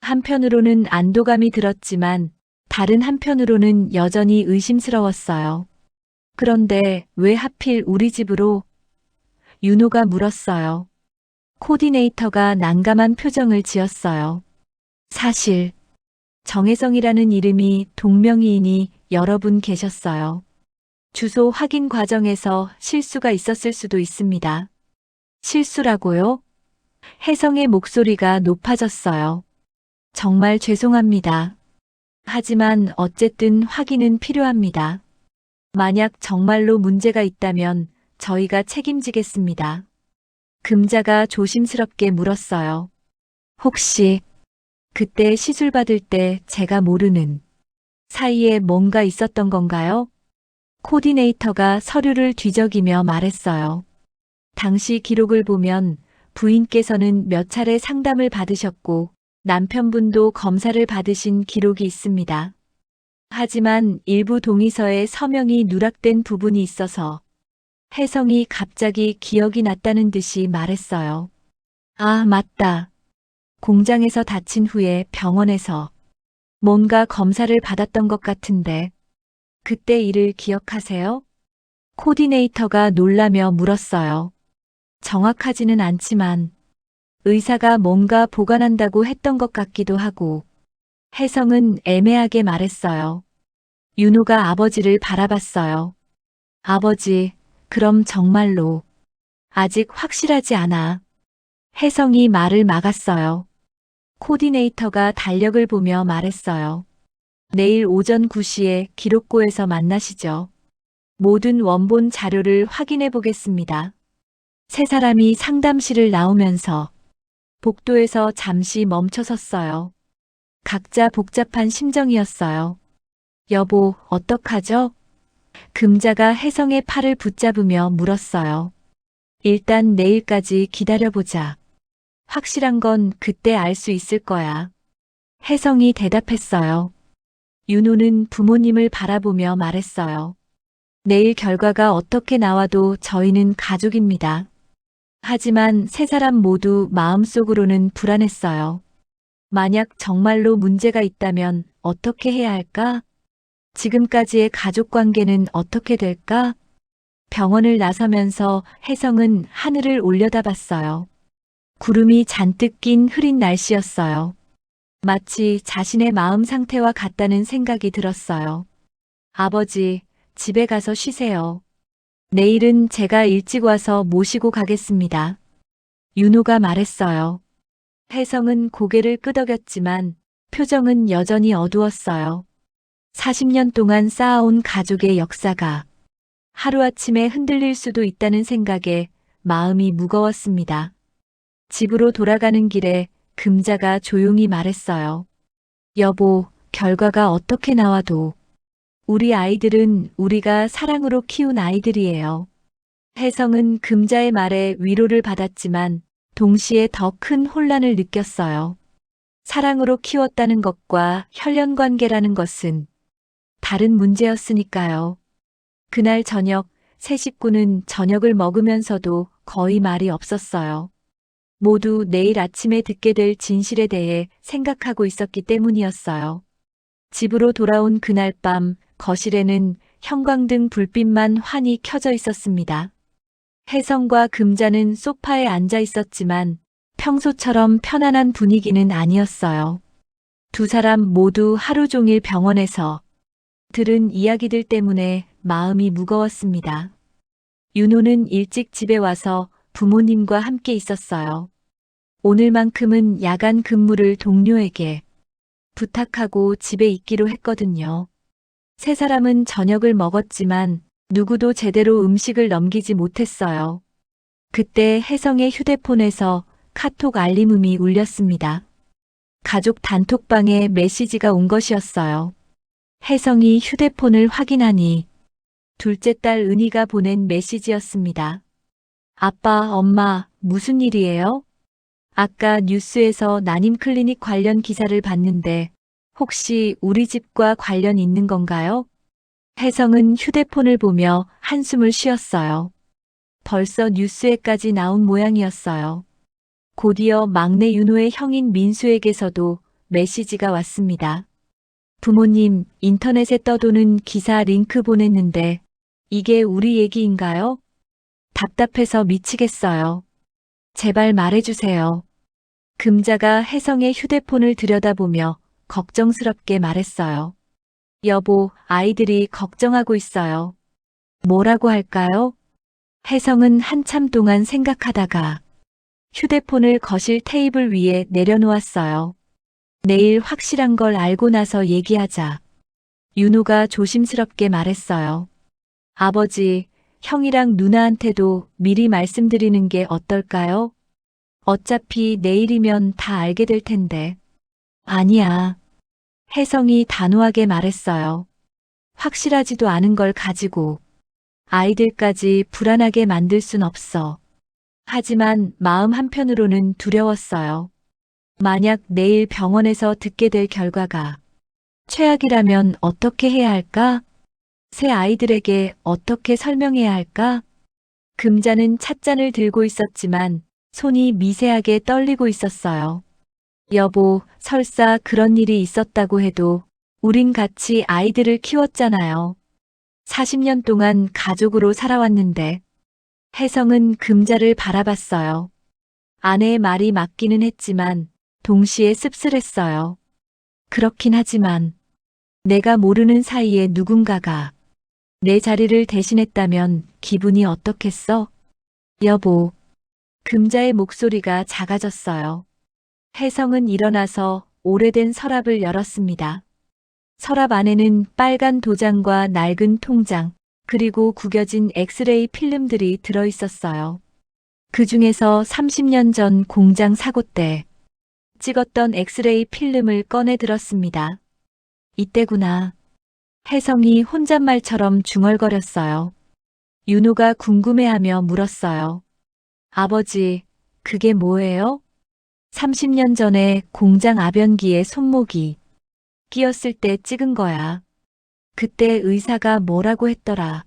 한편으로는 안도감이 들었지만 다른 한편으로는 여전히 의심스러웠어요. 그런데 왜 하필 우리 집으로? 윤호가 물었어요. 코디네이터가 난감한 표정을 지었어요. 사실 정혜성이라는 이름이 동명이인이 여러 분 계셨어요. 주소 확인 과정에서 실수가 있었을 수도 있습니다. 실수라고요? 혜성의 목소리가 높아졌어요. 정말 죄송합니다. 하지만 어쨌든 확인은 필요합니다. 만약 정말로 문제가 있다면 저희가 책임지겠습니다. 금자가 조심스럽게 물었어요. 혹시 그때 시술 받을 때 제가 모르는 사이에 뭔가 있었던 건가요? 코디네이터가 서류를 뒤적이며 말했어요. 당시 기록을 보면 부인께서는 몇 차례 상담을 받으셨고 남편분도 검사를 받으신 기록이 있습니다. 하지만 일부 동의서에 서명이 누락된 부분이 있어서 혜성이 갑자기 기억이 났다는 듯이 말했어요. 아, 맞다. 공장에서 다친 후에 병원에서 뭔가 검사를 받았던 것 같은데 그때 일을 기억하세요? 코디네이터가 놀라며 물었어요. 정확하지는 않지만 의사가 뭔가 보관한다고 했던 것 같기도 하고 혜성은 애매하게 말했어요. 윤호가 아버지를 바라봤어요. 아버지, 그럼 정말로 아직 확실하지 않아. 혜성이 말을 막았어요. 코디네이터가 달력을 보며 말했어요. 내일 오전 9시에 기록고에서 만나시죠. 모든 원본 자료를 확인해 보겠습니다. 세 사람이 상담실을 나오면서 복도에서 잠시 멈춰섰어요. 각자 복잡한 심정이었어요. 여보, 어떡하죠? 금자가 혜성의 팔을 붙잡으며 물었어요. 일단 내일까지 기다려보자. 확실한 건 그때 알 수 있을 거야. 혜성이 대답했어요. 윤호는 부모님을 바라보며 말했어요. 내일 결과가 어떻게 나와도 저희는 가족입니다. 하지만 세 사람 모두 마음속으로는 불안했어요. 만약 정말로 문제가 있다면 어떻게 해야 할까? 지금까지의 가족 관계는 어떻게 될까? 병원을 나서면서 혜성은 하늘을 올려다봤어요. 구름이 잔뜩 낀 흐린 날씨였어요. 마치 자신의 마음 상태와 같다는 생각이 들었어요. 아버지, 집에 가서 쉬세요. 내일은 제가 일찍 와서 모시고 가겠습니다. 윤호가 말했어요. 혜성은 고개를 끄덕였지만 표정은 여전히 어두웠어요. 40년 동안 쌓아온 가족의 역사가 하루아침에 흔들릴 수도 있다는 생각에 마음이 무거웠습니다. 집으로 돌아가는 길에 금자가 조용히 말했어요. 여보, 결과가 어떻게 나와도 우리 아이들은 우리가 사랑으로 키운 아이들이에요. 혜성은 금자의 말에 위로를 받았지만 동시에 더 큰 혼란을 느꼈어요. 사랑으로 키웠다는 것과 혈연 관계라는 것은 다른 문제였으니까요. 그날 저녁 세 식구는 저녁을 먹으면서도 거의 말이 없었어요. 모두 내일 아침에 듣게 될 진실에 대해 생각하고 있었기 때문이었어요. 집으로 돌아온 그날 밤 거실에는 형광등 불빛만 환히 켜져 있었습니다. 혜성과 금자는 소파에 앉아 있었지만 평소처럼 편안한 분위기는 아니었어요. 두 사람 모두 하루 종일 병원에서 들은 이야기들 때문에 마음이 무거웠습니다. 윤호는 일찍 집에 와서 부모님과 함께 있었어요. 오늘만큼은 야간 근무를 동료에게 부탁하고 집에 있기로 했거든요. 세 사람은 저녁을 먹었지만 누구도 제대로 음식을 넘기지 못했어요. 그때 혜성의 휴대폰에서 카톡 알림음이 울렸습니다. 가족 단톡방에 메시지가 온 것이었어요. 혜성이 휴대폰을 확인하니 둘째 딸 은희가 보낸 메시지였습니다. 아빠, 엄마, 무슨 일이에요? 아까 뉴스에서 난임 클리닉 관련 기사를 봤는데 혹시 우리 집과 관련 있는 건가요? 혜성은 휴대폰을 보며 한숨을 쉬었어요. 벌써 뉴스에까지 나온 모양이었어요. 곧이어 막내 윤호의 형인 민수에게서도 메시지가 왔습니다. 부모님, 인터넷에 떠도는 기사 링크 보냈는데 이게 우리 얘기인가요? 답답해서 미치겠어요. 제발 말해주세요. 금자가 혜성의 휴대폰을 들여다보며 걱정스럽게 말했어요. 여보, 아이들이 걱정하고 있어요. 뭐라고 할까요? 혜성은 한참 동안 생각하다가 휴대폰을 거실 테이블 위에 내려놓았어요. 내일 확실한 걸 알고 나서 얘기하자. 윤호가 조심스럽게 말했어요. 아버지, 형이랑 누나한테도 미리 말씀드리는 게 어떨까요? 어차피 내일이면 다 알게 될 텐데. 아니야. 혜성이 단호하게 말했어요. 확실하지도 않은 걸 가지고 아이들까지 불안하게 만들 순 없어. 하지만 마음 한편으로는 두려웠어요. 만약 내일 병원에서 듣게 될 결과가 최악이라면 어떻게 해야 할까? 새 아이들에게 어떻게 설명해야 할까? 금자는 찻잔을 들고 있었지만 손이 미세하게 떨리고 있었어요. 여보, 설사 그런 일이 있었다고 해도 우린 같이 아이들을 키웠잖아요. 40년 동안 가족으로 살아왔는데. 혜성은 금자를 바라봤어요. 아내의 말이 맞기는 했지만 동시에 씁쓸했어요. 그렇긴 하지만 내가 모르는 사이에 누군가가 내 자리를 대신했다면 기분이 어떻겠어? 여보. 금자의 목소리가 작아졌어요. 혜성은 일어나서 오래된 서랍을 열었습니다. 서랍 안에는 빨간 도장과 낡은 통장, 그리고 구겨진 엑스레이 필름들이 들어 있었어요. 그 중에서 30년 전 공장 사고 때 찍었던 엑스레이 필름을 꺼내 들었습니다. 이때구나. 혜성이 혼잣말처럼 중얼거렸어요. 윤호가 궁금해하며 물었어요. 아버지, 그게 뭐예요? 30년 전에 공장 아변기에 손목이 끼었을 때 찍은 거야. 그때 의사가 뭐라고 했더라.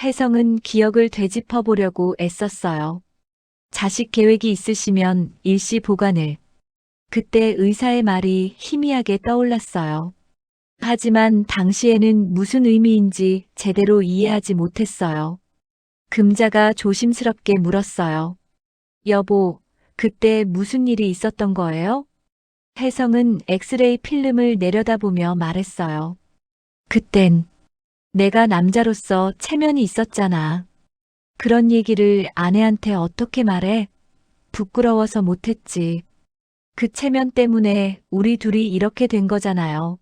혜성은 기억을 되짚어 보려고 애썼어요. 자식 계획이 있으시면 일시 보관을. 그때 의사의 말이 희미하게 떠올랐어요. 하지만 당시에는 무슨 의미인지 제대로 이해하지 못했어요. 금자가 조심스럽게 물었어요. 여보, 그때 무슨 일이 있었던 거예요? 혜성은 엑스레이 필름을 내려다보며 말했어요. 그땐 내가 남자로서 체면이 있었잖아. 그런 얘기를 아내한테 어떻게 말해? 부끄러워서 못했지. 그 체면 때문에 우리 둘이 이렇게 된 거잖아요.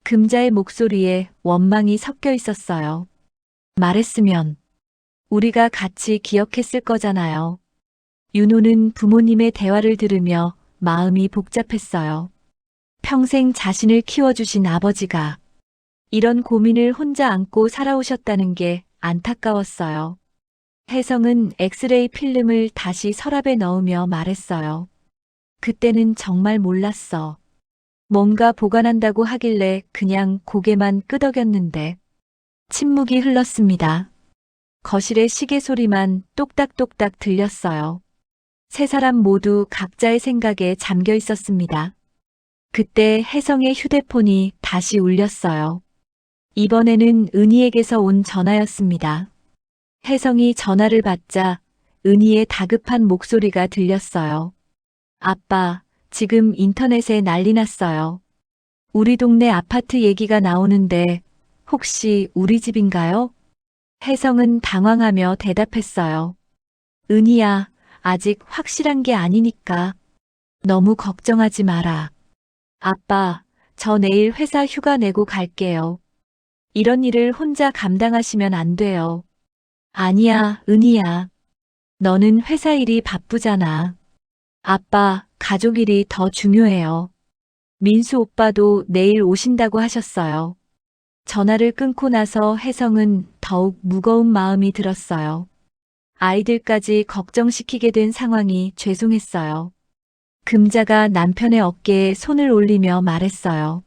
금자의 목소리에 원망이 섞여 있었어요. 말했으면 우리가 같이 기억했을 거잖아요. 윤호는 부모님의 대화를 들으며 마음이 복잡했어요. 평생 자신을 키워주신 아버지가 이런 고민을 혼자 안고 살아오셨다는 게 안타까웠어요. 혜성은 엑스레이 필름을 다시 서랍에 넣으며 말했어요. 그때는 정말 몰랐어. 뭔가 보관한다고 하길래 그냥 고개만 끄덕였는데. 침묵이 흘렀습니다. 거실의 시계 소리만 똑딱똑딱 들렸어요. 세 사람 모두 각자의 생각에 잠겨 있었습니다. 그때 혜성의 휴대폰이 다시 울렸어요. 이번에는 은희에게서 온 전화였습니다. 혜성이 전화를 받자 은희의 다급한 목소리가 들렸어요. 아빠, 지금 인터넷에 난리 났어요. 우리 동네 아파트 얘기가 나오는데 혹시 우리 집인가요? 혜성은 당황하며 대답했어요. 은희야, 아직 확실한 게 아니니까 너무 걱정하지 마라. 아빠, 저 내일 회사 휴가 내고 갈게요. 이런 일을 혼자 감당하시면 안 돼요. 아니야, 은희야. 너는 회사 일이 바쁘잖아. 아빠, 가족 일이 더 중요해요. 민수 오빠도 내일 오신다고 하셨어요. 전화를 끊고 나서 혜성은 더욱 무거운 마음이 들었어요. 아이들까지 걱정시키게 된 상황이 죄송했어요. 금자가 남편의 어깨에 손을 올리며 말했어요.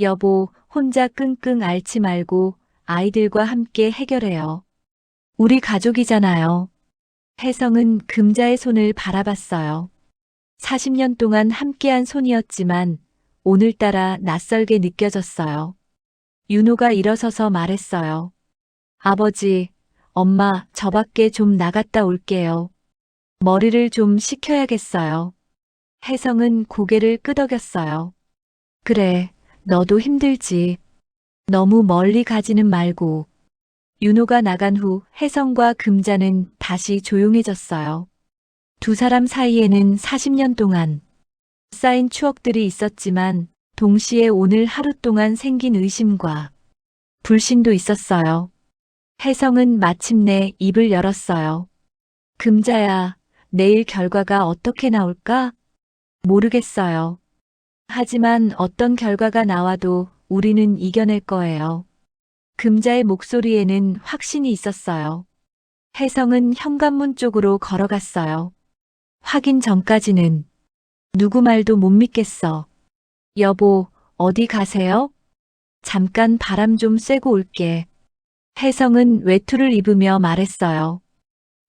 여보, 혼자 끙끙 앓지 말고 아이들과 함께 해결해요. 우리 가족이잖아요. 혜성은 금자의 손을 바라봤어요. 40년 동안 함께한 손이었지만 오늘따라 낯설게 느껴졌어요. 윤호가 일어서서 말했어요. 아버지, 엄마, 저 밖에 좀 나갔다 올게요. 머리를 좀 식혀야겠어요. 혜성은 고개를 끄덕였어요. 그래, 너도 힘들지. 너무 멀리 가지는 말고. 윤호가 나간 후 혜성과 금자는 다시 조용해졌어요. 두 사람 사이에는 40년 동안 쌓인 추억들이 있었지만 동시에 오늘 하루 동안 생긴 의심과 불신도 있었어요. 혜성은 마침내 입을 열었어요. 금자야, 내일 결과가 어떻게 나올까? 모르겠어요. 하지만 어떤 결과가 나와도 우리는 이겨낼 거예요. 금자의 목소리에는 확신이 있었어요. 혜성은 현관문 쪽으로 걸어갔어요. 확인 전까지는 누구 말도 못 믿겠어. 여보, 어디 가세요? 잠깐 바람 좀 쐬고 올게. 혜성은 외투를 입으며 말했어요.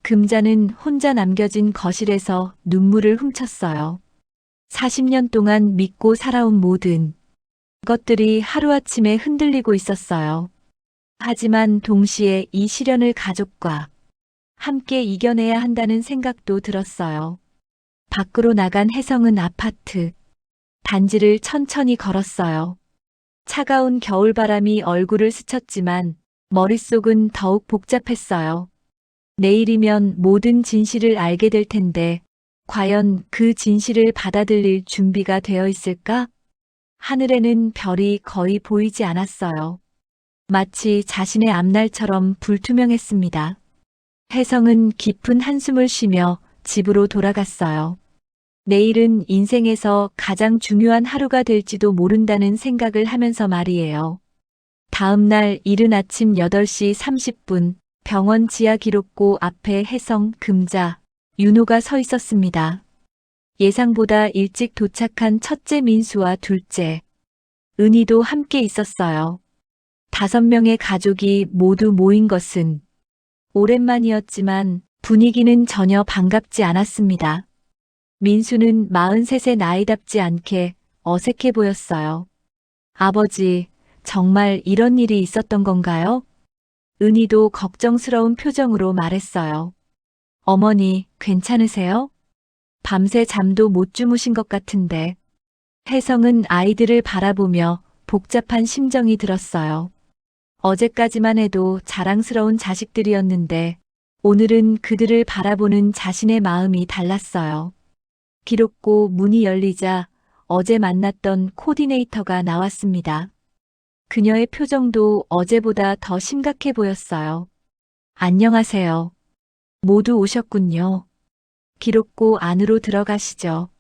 금자는 혼자 남겨진 거실에서 눈물을 훔쳤어요. 40년 동안 믿고 살아온 모든 것들이 하루아침에 흔들리고 있었어요. 하지만 동시에 이 시련을 가족과 함께 이겨내야 한다는 생각도 들었어요. 밖으로 나간 혜성은 아파트 단지를 천천히 걸었어요. 차가운 겨울바람이 얼굴을 스쳤지만 머릿속은 더욱 복잡했어요. 내일이면 모든 진실을 알게 될 텐데 과연 그 진실을 받아들일 준비가 되어 있을까? 하늘에는 별이 거의 보이지 않았어요. 마치 자신의 앞날처럼 불투명했습니다. 혜성은 깊은 한숨을 쉬며 집으로 돌아갔어요. 내일은 인생에서 가장 중요한 하루가 될지도 모른다는 생각을 하면서 말이에요. 다음 날 이른 아침 8시 30분 병원 지하 기록고 앞에 혜성, 금자, 윤호가 서 있었습니다. 예상보다 일찍 도착한 첫째 민수와 둘째, 은희도 함께 있었어요. 5명의 가족이 모두 모인 것은 오랜만이었지만 분위기는 전혀 반갑지 않았습니다. 민수는 43의 나이답지 않게 어색해 보였어요. 아버지, 정말 이런 일이 있었던 건가요? 은희도 걱정스러운 표정으로 말했어요. 어머니, 괜찮으세요? 밤새 잠도 못 주무신 것 같은데. 혜성은 아이들을 바라보며 복잡한 심정이 들었어요. 어제까지만 해도 자랑스러운 자식들이었는데 오늘은 그들을 바라보는 자신의 마음이 달랐어요. 기록고 문이 열리자 어제 만났던 코디네이터가 나왔습니다. 그녀의 표정도 어제보다 더 심각해 보였어요. 안녕하세요. 모두 오셨군요. 기록고 안으로 들어가시죠.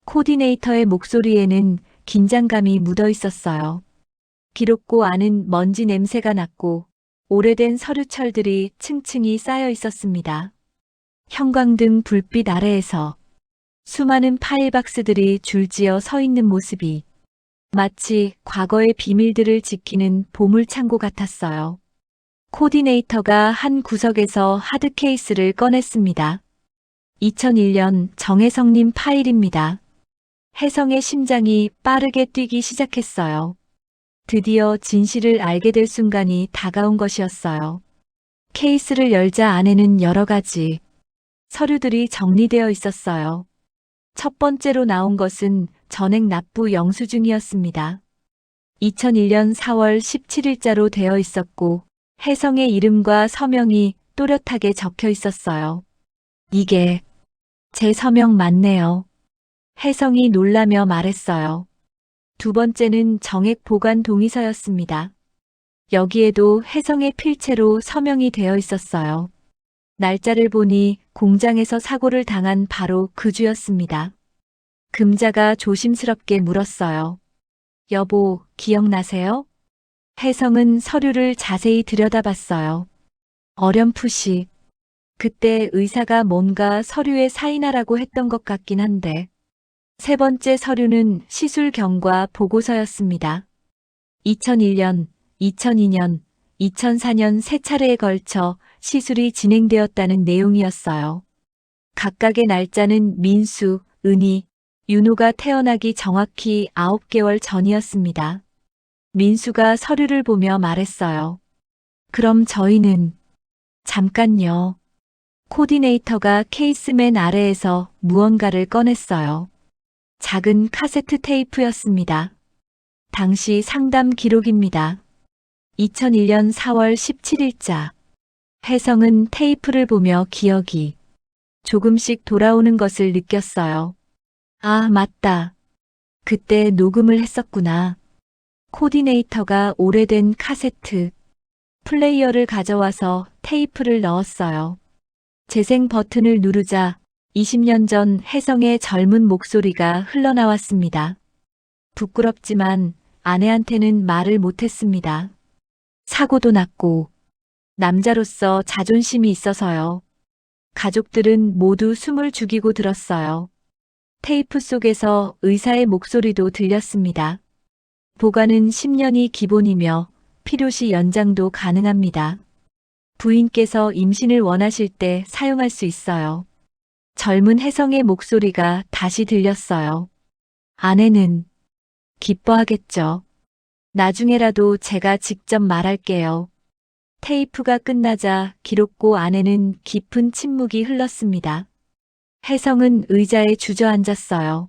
코디네이터의 목소리에는 긴장감이 묻어 있었어요. 기록고 안은 먼지 냄새가 났고 오래된 서류철들이 층층이 쌓여 있었습니다. 형광등 불빛 아래에서 수많은 파일 박스들이 줄지어 서 있는 모습이 마치 과거의 비밀들을 지키는 보물창고 같았어요. 코디네이터가 한 구석에서 하드 케이스를 꺼냈습니다. 2001년 정혜성님 파일입니다. 혜성의 심장이 빠르게 뛰기 시작했어요. 드디어 진실을 알게 될 순간이 다가온 것이었어요. 케이스를 열자 안에는 여러 가지 서류들이 정리되어 있었어요. 첫 번째로 나온 것은 전액 납부 영수증이었습니다. 2001년 4월 17일자로 되어 있었고 혜성의 이름과 서명이 또렷하게 적혀 있었어요. 이게 제 서명 맞네요. 혜성이 놀라며 말했어요. 두 번째는 정액 보관 동의서였습니다. 여기에도 혜성의 필체로 서명이 되어 있었어요. 날짜를 보니 공장에서 사고를 당한 바로 그 주였습니다. 금자가 조심스럽게 물었어요. 여보, 기억나세요? 혜성은 서류를 자세히 들여다봤어요. 어렴풋이. 그때 의사가 뭔가 서류에 사인하라고 했던 것 같긴 한데. 세 번째 서류는 시술 경과 보고서였습니다. 2001년, 2002년, 2004년 세 차례에 걸쳐 시술이 진행되었다는 내용이었어요. 각각의 날짜는 민수, 은희, 윤호가 태어나기 정확히 9개월 전이었습니다. 민수가 서류를 보며 말했어요. 그럼 저희는 잠깐요. 코디네이터가 케이스맨 아래에서 무언가를 꺼냈어요. 작은 카세트 테이프였습니다. 당시 상담 기록입니다. 2001년 4월 17일자. 혜성은 테이프를 보며 기억이 조금씩 돌아오는 것을 느꼈어요. 아, 맞다. 그때 녹음을 했었구나. 코디네이터가 오래된 카세트 플레이어를 가져와서 테이프를 넣었어요. 재생 버튼을 누르자 20년 전 혜성의 젊은 목소리가 흘러나왔습니다. 부끄럽지만 아내한테는 말을 못했습니다. 사고도 났고 남자로서 자존심이 있어서요. 가족들은 모두 숨을 죽이고 들었어요. 테이프 속에서 의사의 목소리도 들렸습니다. 보관은 10년이 기본이며 필요시 연장도 가능합니다. 부인께서 임신을 원하실 때 사용할 수 있어요. 젊은 혜성의 목소리가 다시 들렸어요. 아내는 기뻐하겠죠. 나중에라도 제가 직접 말할게요. 테이프가 끝나자 기록고 안에는 깊은 침묵이 흘렀습니다. 혜성은 의자에 주저앉았어요.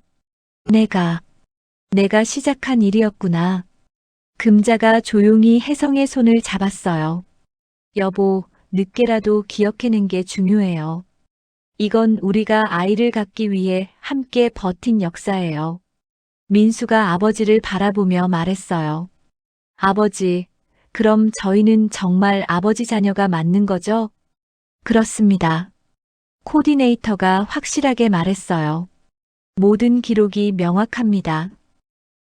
내가 시작한 일이었구나. 금자가 조용히 혜성의 손을 잡았어요. 여보, 늦게라도 기억해낸 게 중요해요. 이건 우리가 아이를 갖기 위해 함께 버틴 역사예요. 민수가 아버지를 바라보며 말했어요. 아버지, 그럼 저희는 정말 아버지 자녀가 맞는 거죠? 그렇습니다. 코디네이터가 확실하게 말했어요. 모든 기록이 명확합니다.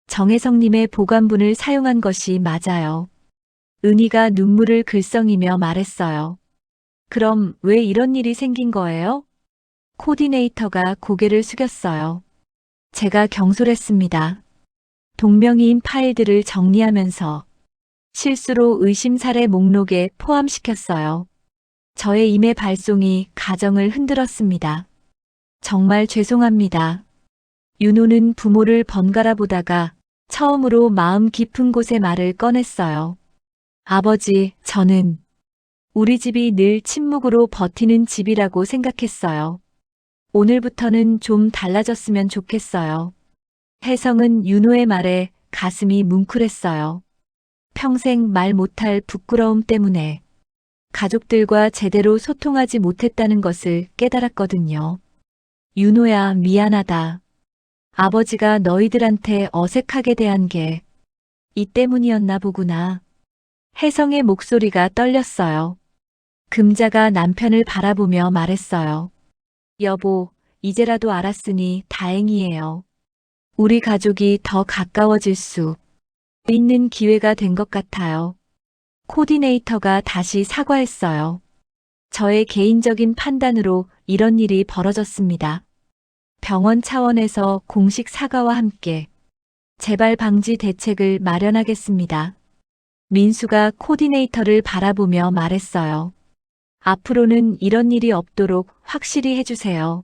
정혜성님의 보관분을 사용한 것이 맞아요. 은희가 눈물을 글썽이며 말했어요. 그럼 왜 이런 일이 생긴 거예요? 코디네이터가 고개를 숙였어요. 제가 경솔했습니다. 동명이인 파일들을 정리하면서 실수로 의심 사례 목록에 포함시켰어요. 저의 임의 발송이 가정을 흔들었습니다. 정말 죄송합니다. 윤호는 부모를 번갈아 보다가 처음으로 마음 깊은 곳에 말을 꺼냈어요. 아버지, 저는 우리 집이 늘 침묵으로 버티는 집이라고 생각했어요. 오늘부터는 좀 달라졌으면 좋겠어요. 혜성은 윤호의 말에 가슴이 뭉클했어요. 평생 말 못할 부끄러움 때문에 가족들과 제대로 소통하지 못했다는 것을 깨달았거든요. 윤호야, 미안하다. 아버지가 너희들한테 어색하게 대한 게 이 때문이었나 보구나. 혜성의 목소리가 떨렸어요. 금자가 남편을 바라보며 말했어요. 여보, 이제라도 알았으니 다행이에요. 우리 가족이 더 가까워질 수 있는 기회가 된 것 같아요. 코디네이터가 다시 사과했어요. 저의 개인적인 판단으로 이런 일이 벌어졌습니다. 병원 차원에서 공식 사과와 함께 재발 방지 대책을 마련하겠습니다. 민수가 코디네이터를 바라보며 말했어요. 앞으로는 이런 일이 없도록 확실히 해주세요.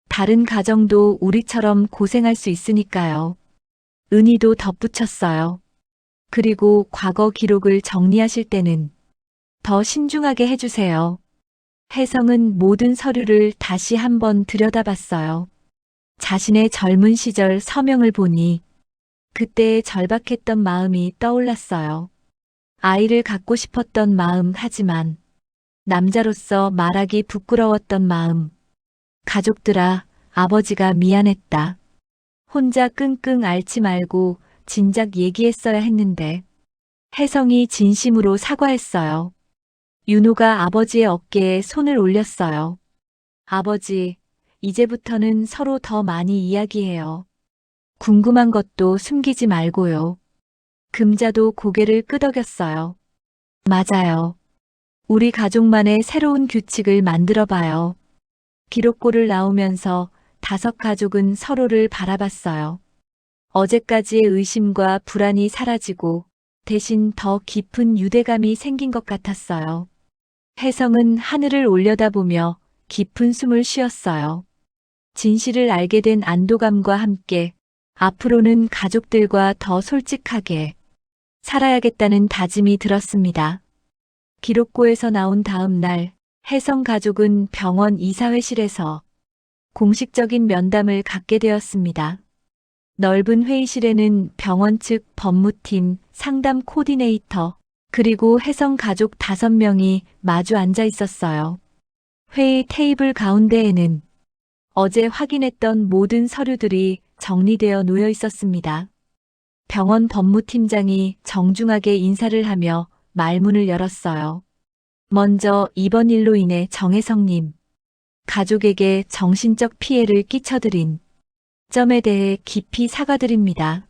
다른 가정도 우리처럼 고생할 수 있으니까요. 은희도 덧붙였어요. 그리고 과거 기록을 정리하실 때는 더 신중하게 해주세요. 혜성은 모든 서류를 다시 한번 들여다봤어요. 자신의 젊은 시절 서명을 보니 그때의 절박했던 마음이 떠올랐어요. 아이를 갖고 싶었던 마음, 하지만 남자로서 말하기 부끄러웠던 마음. 가족들아, 아버지가 미안했다. 혼자 끙끙 앓지 말고 진작 얘기했어야 했는데. 혜성이 진심으로 사과했어요. 윤호가 아버지의 어깨에 손을 올렸어요. 아버지, 이제부터는 서로 더 많이 이야기해요. 궁금한 것도 숨기지 말고요. 금자도 고개를 끄덕였어요. 맞아요. 우리 가족만의 새로운 규칙을 만들어봐요. 기록고를 나오면서 5가족은 서로를 바라봤어요. 어제까지의 의심과 불안이 사라지고 대신 더 깊은 유대감이 생긴 것 같았어요. 혜성은 하늘을 올려다보며 깊은 숨을 쉬었어요. 진실을 알게 된 안도감과 함께 앞으로는 가족들과 더 솔직하게 살아야겠다는 다짐이 들었습니다. 기록고에서 나온 다음 날, 혜성 가족은 병원 이사회실에서 공식적인 면담을 갖게 되었습니다. 넓은 회의실에는 병원 측 법무팀, 상담 코디네이터, 그리고 혜성 가족 5명이 마주 앉아 있었어요. 회의 테이블 가운데에는 어제 확인했던 모든 서류들이 정리되어 놓여 있었습니다. 병원 법무팀장이 정중하게 인사를 하며 말문을 열었어요. 먼저 이번 일로 인해 정혜성님, 가족에게 정신적 피해를 끼쳐드린 점에 대해 깊이 사과드립니다.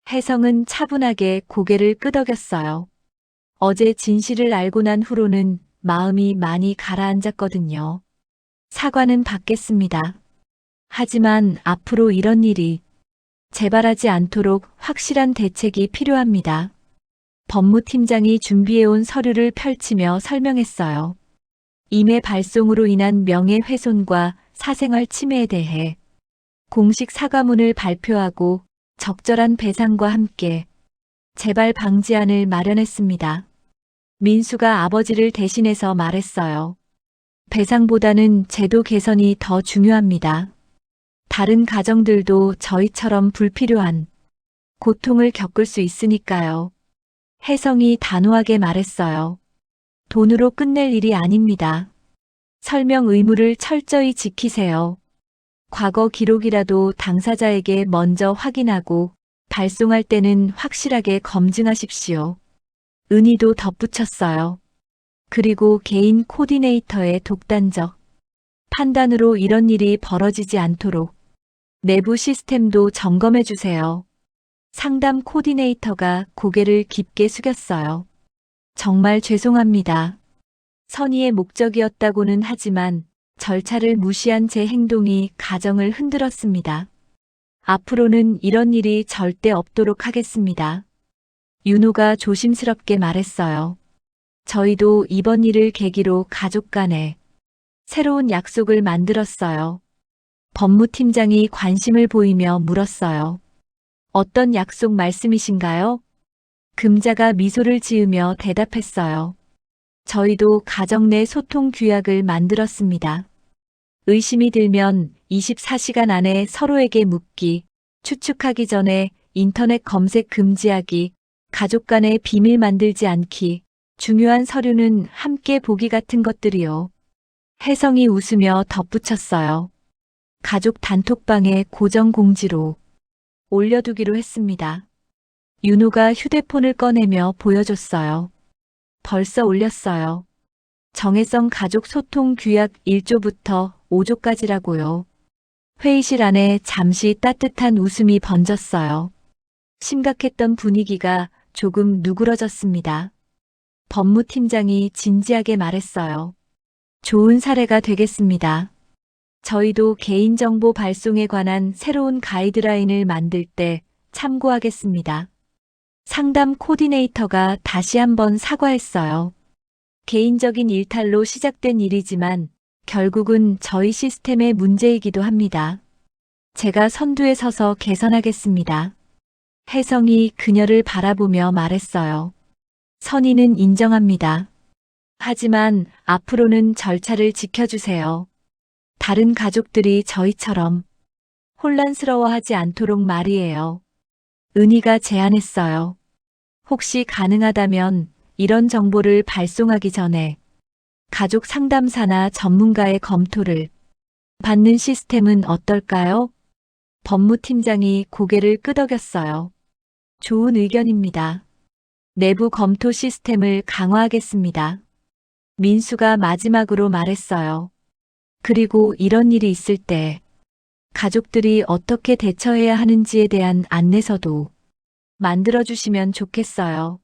혜성은 차분하게 고개를 끄덕였어요. 어제 진실을 알고 난 후로는 마음이 많이 가라앉았거든요. 사과는 받겠습니다. 하지만 앞으로 이런 일이 재발하지 않도록 확실한 대책이 필요합니다. 법무팀장이 준비해온 서류를 펼치며 설명했어요. 임해 발송으로 인한 명예훼손과 사생활 침해에 대해 공식 사과문을 발표하고 적절한 배상과 함께 재발 방지안을 마련했습니다. 민수가 아버지를 대신해서 말했어요. 배상보다는 제도 개선이 더 중요합니다. 다른 가정들도 저희처럼 불필요한 고통을 겪을 수 있으니까요. 혜성이 단호하게 말했어요. 돈으로 끝낼 일이 아닙니다. 설명 의무를 철저히 지키세요. 과거 기록이라도 당사자에게 먼저 확인하고 발송할 때는 확실하게 검증하십시오. 은희도 덧붙였어요. 그리고 개인 코디네이터의 독단적 판단으로 이런 일이 벌어지지 않도록 내부 시스템도 점검해 주세요. 상담 코디네이터가 고개를 깊게 숙였어요. 정말 죄송합니다. 선의의 목적이었다고는 하지만 절차를 무시한 제 행동이 가정을 흔들었습니다. 앞으로는 이런 일이 절대 없도록 하겠습니다. 윤호가 조심스럽게 말했어요. 저희도 이번 일을 계기로 가족 간에 새로운 약속을 만들었어요. 법무팀장이 관심을 보이며 물었어요. 어떤 약속 말씀이신가요? 금자가 미소를 지으며 대답했어요. 저희도 가정 내 소통 규약을 만들었습니다. 의심이 들면 24시간 안에 서로에게 묻기, 추측하기 전에 인터넷 검색 금지하기, 가족 간에 비밀 만들지 않기, 중요한 서류는 함께 보기 같은 것들이요. 혜성이 웃으며 덧붙였어요. 가족 단톡방에 고정 공지로 올려두기로 했습니다. 윤호가 휴대폰을 꺼내며 보여줬어요. 벌써 올렸어요. 정혜성 가족 소통 규약 1조부터 5조까지라고요. 회의실 안에 잠시 따뜻한 웃음이 번졌어요. 심각했던 분위기가 조금 누그러졌습니다. 법무팀장이 진지하게 말했어요. 좋은 사례가 되겠습니다. 저희도 개인정보 발송에 관한 새로운 가이드라인을 만들 때 참고하겠습니다. 상담 코디네이터가 다시 한번 사과했어요. 개인적인 일탈로 시작된 일이지만 결국은 저희 시스템의 문제이기도 합니다. 제가 선두에 서서 개선하겠습니다. 혜성이 그녀를 바라보며 말했어요. 선의는 인정합니다. 하지만 앞으로는 절차를 지켜주세요. 다른 가족들이 저희처럼 혼란스러워하지 않도록 말이에요. 은희가 제안했어요. 혹시 가능하다면 이런 정보를 발송하기 전에 가족 상담사나 전문가의 검토를 받는 시스템은 어떨까요? 법무팀장이 고개를 끄덕였어요. 좋은 의견입니다. 내부 검토 시스템을 강화하겠습니다. 민수가 마지막으로 말했어요. 그리고 이런 일이 있을 때 가족들이 어떻게 대처해야 하는지에 대한 안내서도 만들어주시면 좋겠어요.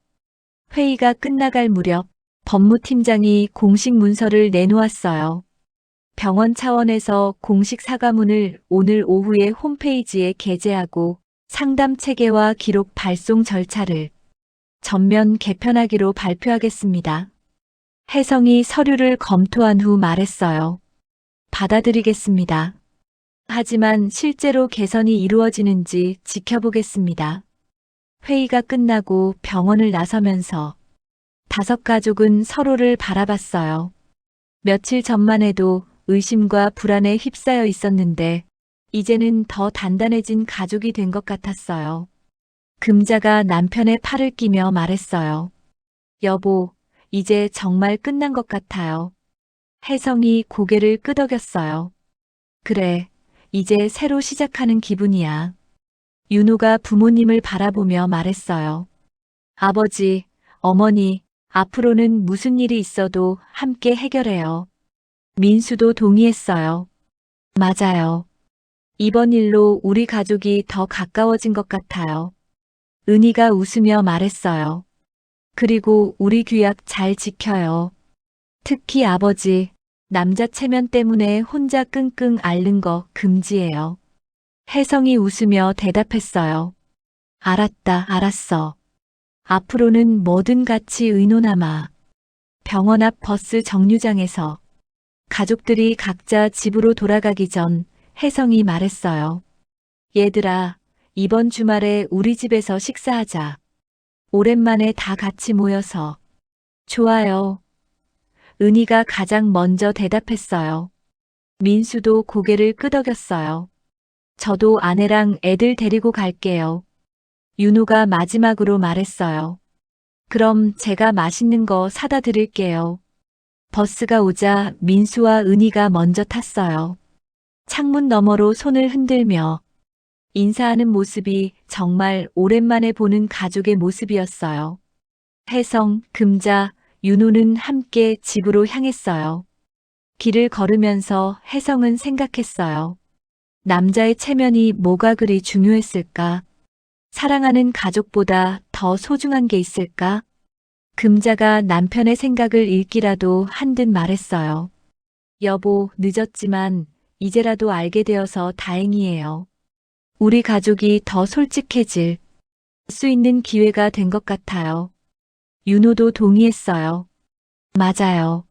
회의가 끝나갈 무렵 법무팀장이 공식 문서를 내놓았어요. 병원 차원에서 공식 사과문을 오늘 오후에 홈페이지에 게재하고 상담 체계와 기록 발송 절차를 전면 개편하기로 발표하겠습니다. 혜성이 서류를 검토한 후 말했어요. 받아들이겠습니다. 하지만 실제로 개선이 이루어지는지 지켜보겠습니다. 회의가 끝나고 병원을 나서면서 5 가족은 서로를 바라봤어요. 며칠 전만 해도 의심과 불안에 휩싸여 있었는데 이제는 더 단단해진 가족이 된 것 같았어요. 금자가 남편의 팔을 끼며 말했어요. 여보, 이제 정말 끝난 것 같아요. 혜성이 고개를 끄덕였어요. 그래, 이제 새로 시작하는 기분이야. 윤호가 부모님을 바라보며 말했어요. 아버지, 어머니, 앞으로는 무슨 일이 있어도 함께 해결해요. 민수도 동의했어요. 맞아요. 이번 일로 우리 가족이 더 가까워진 것 같아요. 은희가 웃으며 말했어요. 그리고 우리 규약 잘 지켜요. 특히 아버지, 남자 체면 때문에 혼자 끙끙 앓는 거 금지예요. 혜성이 웃으며 대답했어요. 알았다, 알았어. 앞으로는 뭐든 같이 의논하마. 병원 앞 버스 정류장에서 가족들이 각자 집으로 돌아가기 전 혜성이 말했어요. 얘들아, 이번 주말에 우리 집에서 식사하자. 오랜만에 다 같이 모여서. 좋아요. 은희가 가장 먼저 대답했어요. 민수도 고개를 끄덕였어요. 저도 아내랑 애들 데리고 갈게요. 윤호가 마지막으로 말했어요. 그럼 제가 맛있는 거 사다 드릴게요. 버스가 오자 민수와 은희가 먼저 탔어요. 창문 너머로 손을 흔들며 인사하는 모습이 정말 오랜만에 보는 가족의 모습이었어요. 혜성, 금자, 윤호는 함께 집으로 향했어요. 길을 걸으면서 혜성은 생각했어요. 남자의 체면이 뭐가 그리 중요했을까? 사랑하는 가족보다 더 소중한 게 있을까? 금자가 남편의 생각을 읽기라도 한 듯 말했어요. 여보, 늦었지만 이제라도 알게 되어서 다행이에요. 우리 가족이 더 솔직해질 수 있는 기회가 된 것 같아요. 윤호도 동의했어요. 맞아요.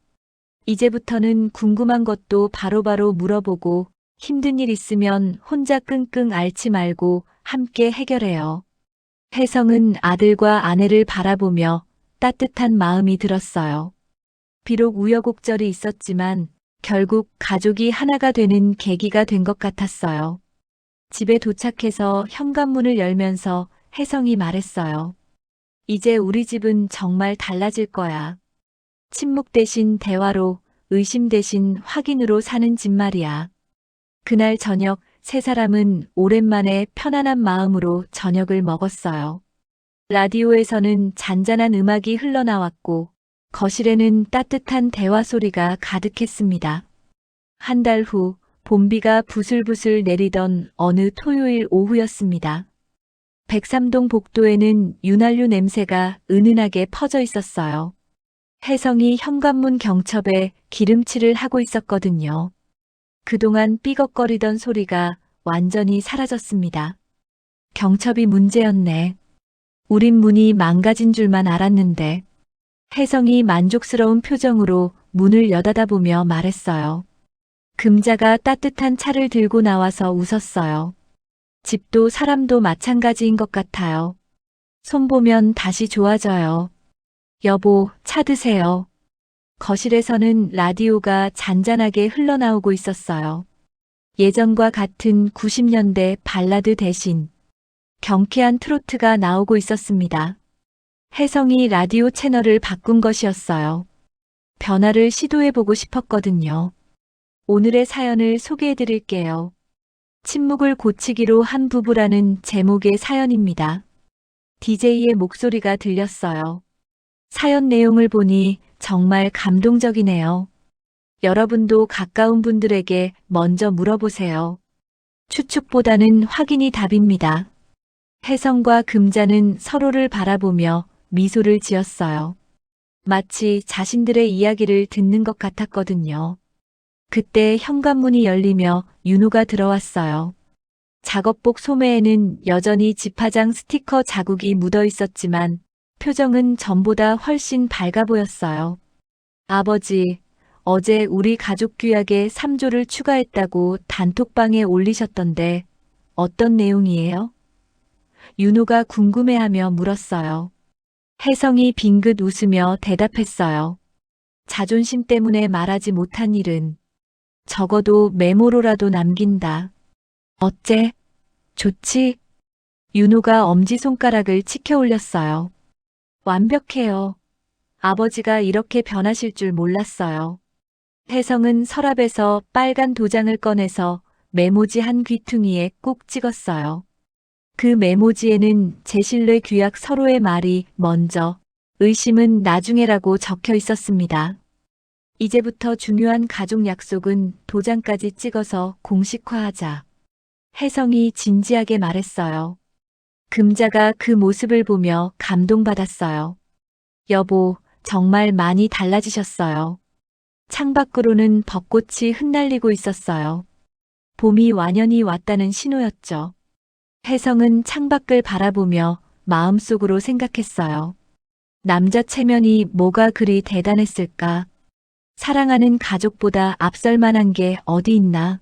이제부터는 궁금한 것도 바로바로 물어보고 힘든 일 있으면 혼자 끙끙 앓지 말고 함께 해결해요. 혜성은 아들과 아내를 바라보며 따뜻한 마음이 들었어요. 비록 우여곡절이 있었지만 결국 가족이 하나가 되는 계기가 된 것 같았어요. 집에 도착해서 현관문을 열면서 혜성이 말했어요. 이제 우리 집은 정말 달라질 거야. 침묵 대신 대화로, 의심 대신 확인으로 사는 집 말이야. 그날 저녁 3 사람은 오랜만에 편안한 마음으로 저녁을 먹었어요. 라디오에서는 잔잔한 음악이 흘러나왔고 거실에는 따뜻한 대화 소리가 가득했습니다. 한 달 후 봄비가 부슬부슬 내리던 어느 토요일 오후였습니다. 백삼동 복도에는 윤활유 냄새가 은은하게 퍼져 있었어요. 혜성이 현관문 경첩에 기름칠을 하고 있었거든요. 그동안 삐걱거리던 소리가 완전히 사라졌습니다. 경첩이 문제였네. 우린 문이 망가진 줄만 알았는데. 혜성이 만족스러운 표정으로 문을 여닫아보며 말했어요. 금자가 따뜻한 차를 들고 나와서 웃었어요. 집도 사람도 마찬가지인 것 같아요. 손보면 다시 좋아져요. 여보, 차 드세요. 거실에서는 라디오가 잔잔하게 흘러나오고 있었어요. 예전과 같은 90년대 발라드 대신 경쾌한 트로트가 나오고 있었습니다. 혜성이 라디오 채널을 바꾼 것이었어요. 변화를 시도해보고 싶었거든요. 오늘의 사연을 소개해드릴게요. 침묵을 고치기로 한 부부라는 제목의 사연입니다. DJ의 목소리가 들렸어요. 사연 내용을 보니 정말 감동적이네요. 여러분도 가까운 분들에게 먼저 물어보세요. 추측보다는 확인이 답입니다. 혜성과 금자는 서로를 바라보며 미소를 지었어요. 마치 자신들의 이야기를 듣는 것 같았거든요. 그때 현관문이 열리며 윤호가 들어왔어요. 작업복 소매에는 여전히 집화장 스티커 자국이 묻어 있었지만 표정은 전보다 훨씬 밝아 보였어요. 아버지, 어제 우리 가족 규약에 3조를 추가했다고 단톡방에 올리셨던데 어떤 내용이에요? 윤호가 궁금해하며 물었어요. 혜성이 빙긋 웃으며 대답했어요. 자존심 때문에 말하지 못한 일은 적어도 메모로라도 남긴다. 어째? 좋지? 윤호가 엄지손가락을 치켜 올렸어요. 완벽해요. 아버지가 이렇게 변하실 줄 몰랐어요. 혜성은 서랍에서 빨간 도장을 꺼내서 메모지 한 귀퉁이에 꼭 찍었어요. 그 메모지에는 제실내 규약 서로의 말이 먼저, 의심은 나중에라고 적혀 있었습니다. 이제부터 중요한 가족 약속은 도장까지 찍어서 공식화하자. 혜성이 진지하게 말했어요. 금자가 그 모습을 보며 감동받았어요. 여보, 정말 많이 달라지셨어요. 창밖으로는 벚꽃이 흩날리고 있었어요. 봄이 완연히 왔다는 신호였죠. 혜성은 창밖을 바라보며 마음속으로 생각했어요. 남자 체면이 뭐가 그리 대단했을까? 사랑하는 가족보다 앞설 만한 게 어디 있나?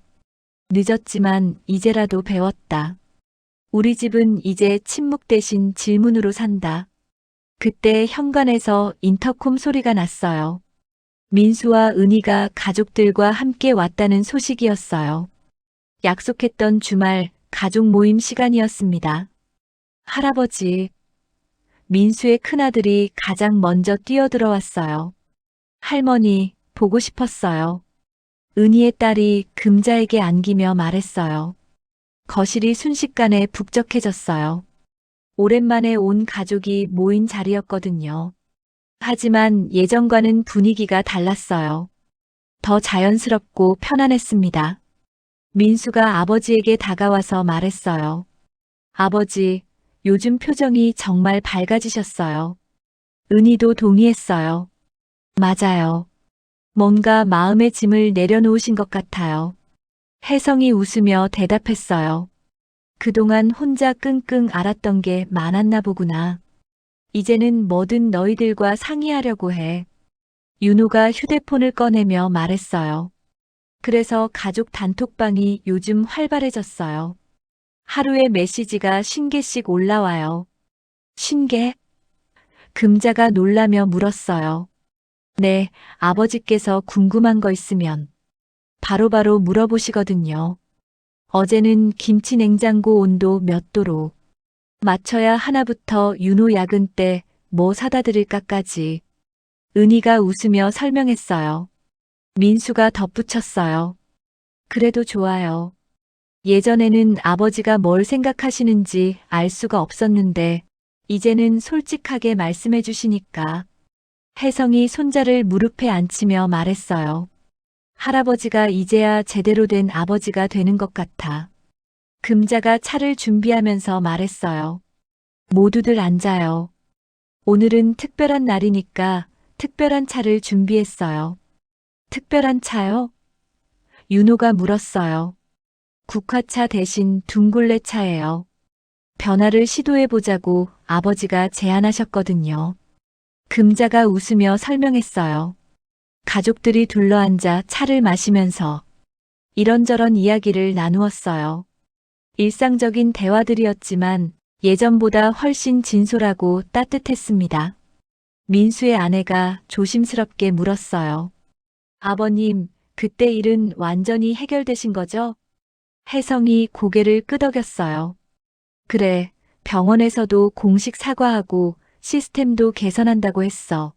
늦었지만 이제라도 배웠다. 우리 집은 이제 침묵 대신 질문으로 산다. 그때 현관에서 인터콤 소리가 났어요. 민수와 은희가 가족들과 함께 왔다는 소식이었어요. 약속했던 주말 가족 모임 시간이었습니다. 할아버지, 민수의 큰아들이 가장 먼저 뛰어들어왔어요. 할머니, 보고 싶었어요. 은희의 딸이 금자에게 안기며 말했어요. 거실이 순식간에 북적해졌어요. 오랜만에 온 가족이 모인 자리였거든요. 하지만 예전과는 분위기가 달랐어요. 더 자연스럽고 편안했습니다. 민수가 아버지에게 다가와서 말했어요. 아버지, 요즘 표정이 정말 밝아지셨어요. 은희도 동의했어요. 맞아요. 뭔가 마음의 짐을 내려놓으신 것 같아요. 혜성이 웃으며 대답했어요. 그동안 혼자 끙끙 앓았던 게 많았나 보구나. 이제는 뭐든 너희들과 상의하려고 해. 윤호가 휴대폰을 꺼내며 말했어요. 그래서 가족 단톡방이 요즘 활발해졌어요. 하루에 메시지가 50개씩 올라와요. 50개? 금자가 놀라며 물었어요. 네, 아버지께서 궁금한 거 있으면 바로바로 물어보시거든요. 어제는 김치 냉장고 온도 몇 도로 맞춰야 하나부터 윤호 야근 때 뭐 사다 드릴까까지. 은희가 웃으며 설명했어요. 민수가 덧붙였어요. 그래도 좋아요. 예전에는 아버지가 뭘 생각하시는지 알 수가 없었는데 이제는 솔직하게 말씀해 주시니까. 혜성이 손자를 무릎에 앉히며 말했어요. 할아버지가 이제야 제대로 된 아버지가 되는 것 같아. 금자가 차를 준비하면서 말했어요. 모두들 앉아요. 오늘은 특별한 날이니까 특별한 차를 준비했어요. 특별한 차요? 윤호가 물었어요. 국화차 대신 둥글레 차예요. 변화를 시도해보자고 아버지가 제안하셨거든요. 금자가 웃으며 설명했어요. 가족들이 둘러앉아 차를 마시면서 이런저런 이야기를 나누었어요. 일상적인 대화들이었지만 예전보다 훨씬 진솔하고 따뜻했습니다. 민수의 아내가 조심스럽게 물었어요. 아버님, 그때 일은 완전히 해결되신 거죠? 혜성이 고개를 끄덕였어요. 그래, 병원에서도 공식 사과하고 시스템도 개선한다고 했어.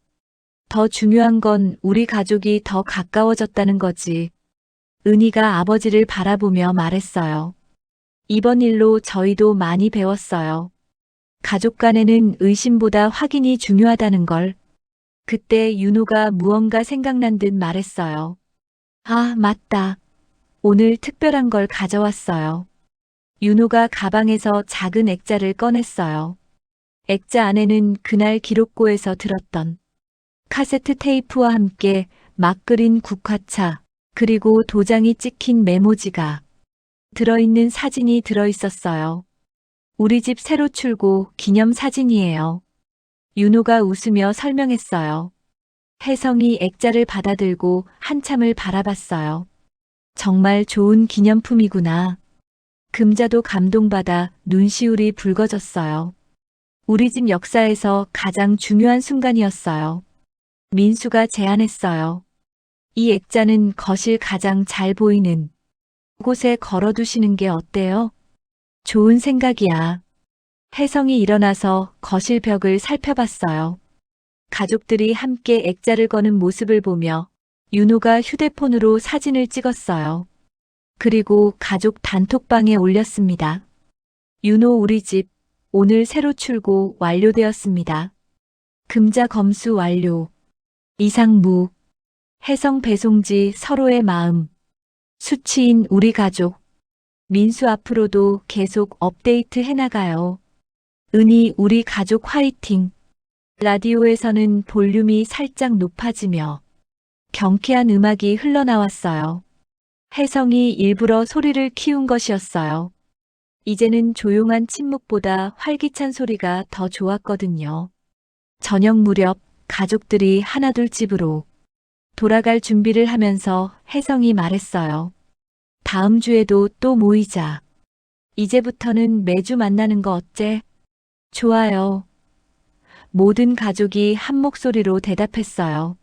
더 중요한 건 우리 가족이 더 가까워졌다는 거지. 은희가 아버지를 바라보며 말했어요. 이번 일로 저희도 많이 배웠어요. 가족 간에는 의심보다 확인이 중요하다는 걸. 그때 윤호가 무언가 생각난 듯 말했어요. 아, 맞다. 오늘 특별한 걸 가져왔어요. 윤호가 가방에서 작은 액자를 꺼냈어요. 액자 안에는 그날 기록고에서 들었던 카세트 테이프와 함께 막 그린 국화차, 그리고 도장이 찍힌 메모지가 들어있는 사진이 들어있었어요. 우리 집 새로 출고 기념 사진이에요. 윤호가 웃으며 설명했어요. 혜성이 액자를 받아들고 한참을 바라봤어요. 정말 좋은 기념품이구나. 금자도 감동받아 눈시울이 붉어졌어요. 우리 집 역사에서 가장 중요한 순간이었어요. 민수가 제안했어요. 이 액자는 거실 가장 잘 보이는 곳에 걸어두시는 게 어때요? 좋은 생각이야. 혜성이 일어나서 거실 벽을 살펴봤어요. 가족들이 함께 액자를 거는 모습을 보며 윤호가 휴대폰으로 사진을 찍었어요. 그리고 가족 단톡방에 올렸습니다. 윤호 우리 집 오늘 새로 출고 완료되었습니다. 금자 검수 완료. 이상무. 혜성 배송지 서로의 마음. 수치인 우리 가족. 민수 앞으로도 계속 업데이트 해나가요. 은희 우리 가족 화이팅. 라디오에서는 볼륨이 살짝 높아지며 경쾌한 음악이 흘러나왔어요. 혜성이 일부러 소리를 키운 것이었어요. 이제는 조용한 침묵보다 활기찬 소리가 더 좋았거든요. 저녁 무렵 가족들이 하나둘 집으로 돌아갈 준비를 하면서 혜성이 말했어요. 다음 주에도 또 모이자. 이제부터는 매주 만나는 거 어째? 좋아요. 모든 가족이 한 목소리로 대답했어요.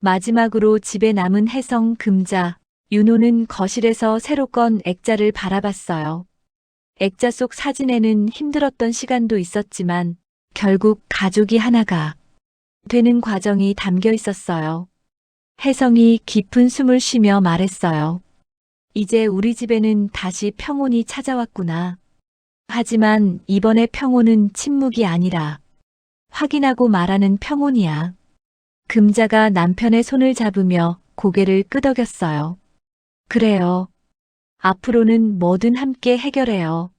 마지막으로 집에 남은 혜성, 금자, 윤호는 거실에서 새로 건 액자를 바라봤어요. 액자 속 사진에는 힘들었던 시간도 있었지만 결국 가족이 하나가 되는 과정이 담겨 있었어요. 혜성이 깊은 숨을 쉬며 말했어요. 이제 우리 집에는 다시 평온이 찾아왔구나. 하지만 이번의 평온은 침묵이 아니라 확인하고 말하는 평온이야. 금자가 남편의 손을 잡으며 고개를 끄덕였어요. 그래요. 앞으로는 뭐든 함께 해결해요.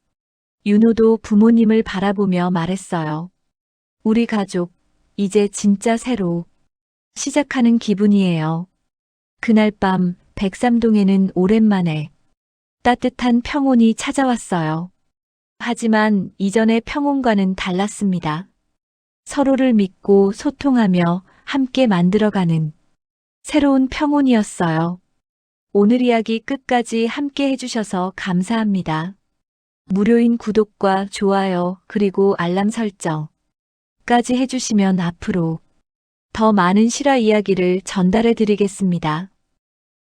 윤호도 부모님을 바라보며 말했어요. 우리 가족, 이제 진짜 새로 시작하는 기분이에요. 그날 밤 백삼동에는 오랜만에 따뜻한 평온이 찾아왔어요. 하지만 이전의 평온과는 달랐습니다. 서로를 믿고 소통하며 함께 만들어가는 새로운 평온이었어요. 오늘 이야기 끝까지 함께 해주셔서 감사합니다. 무료인 구독과 좋아요 그리고 알람 설정까지 해주시면 앞으로 더 많은 실화 이야기를 전달해 드리겠습니다.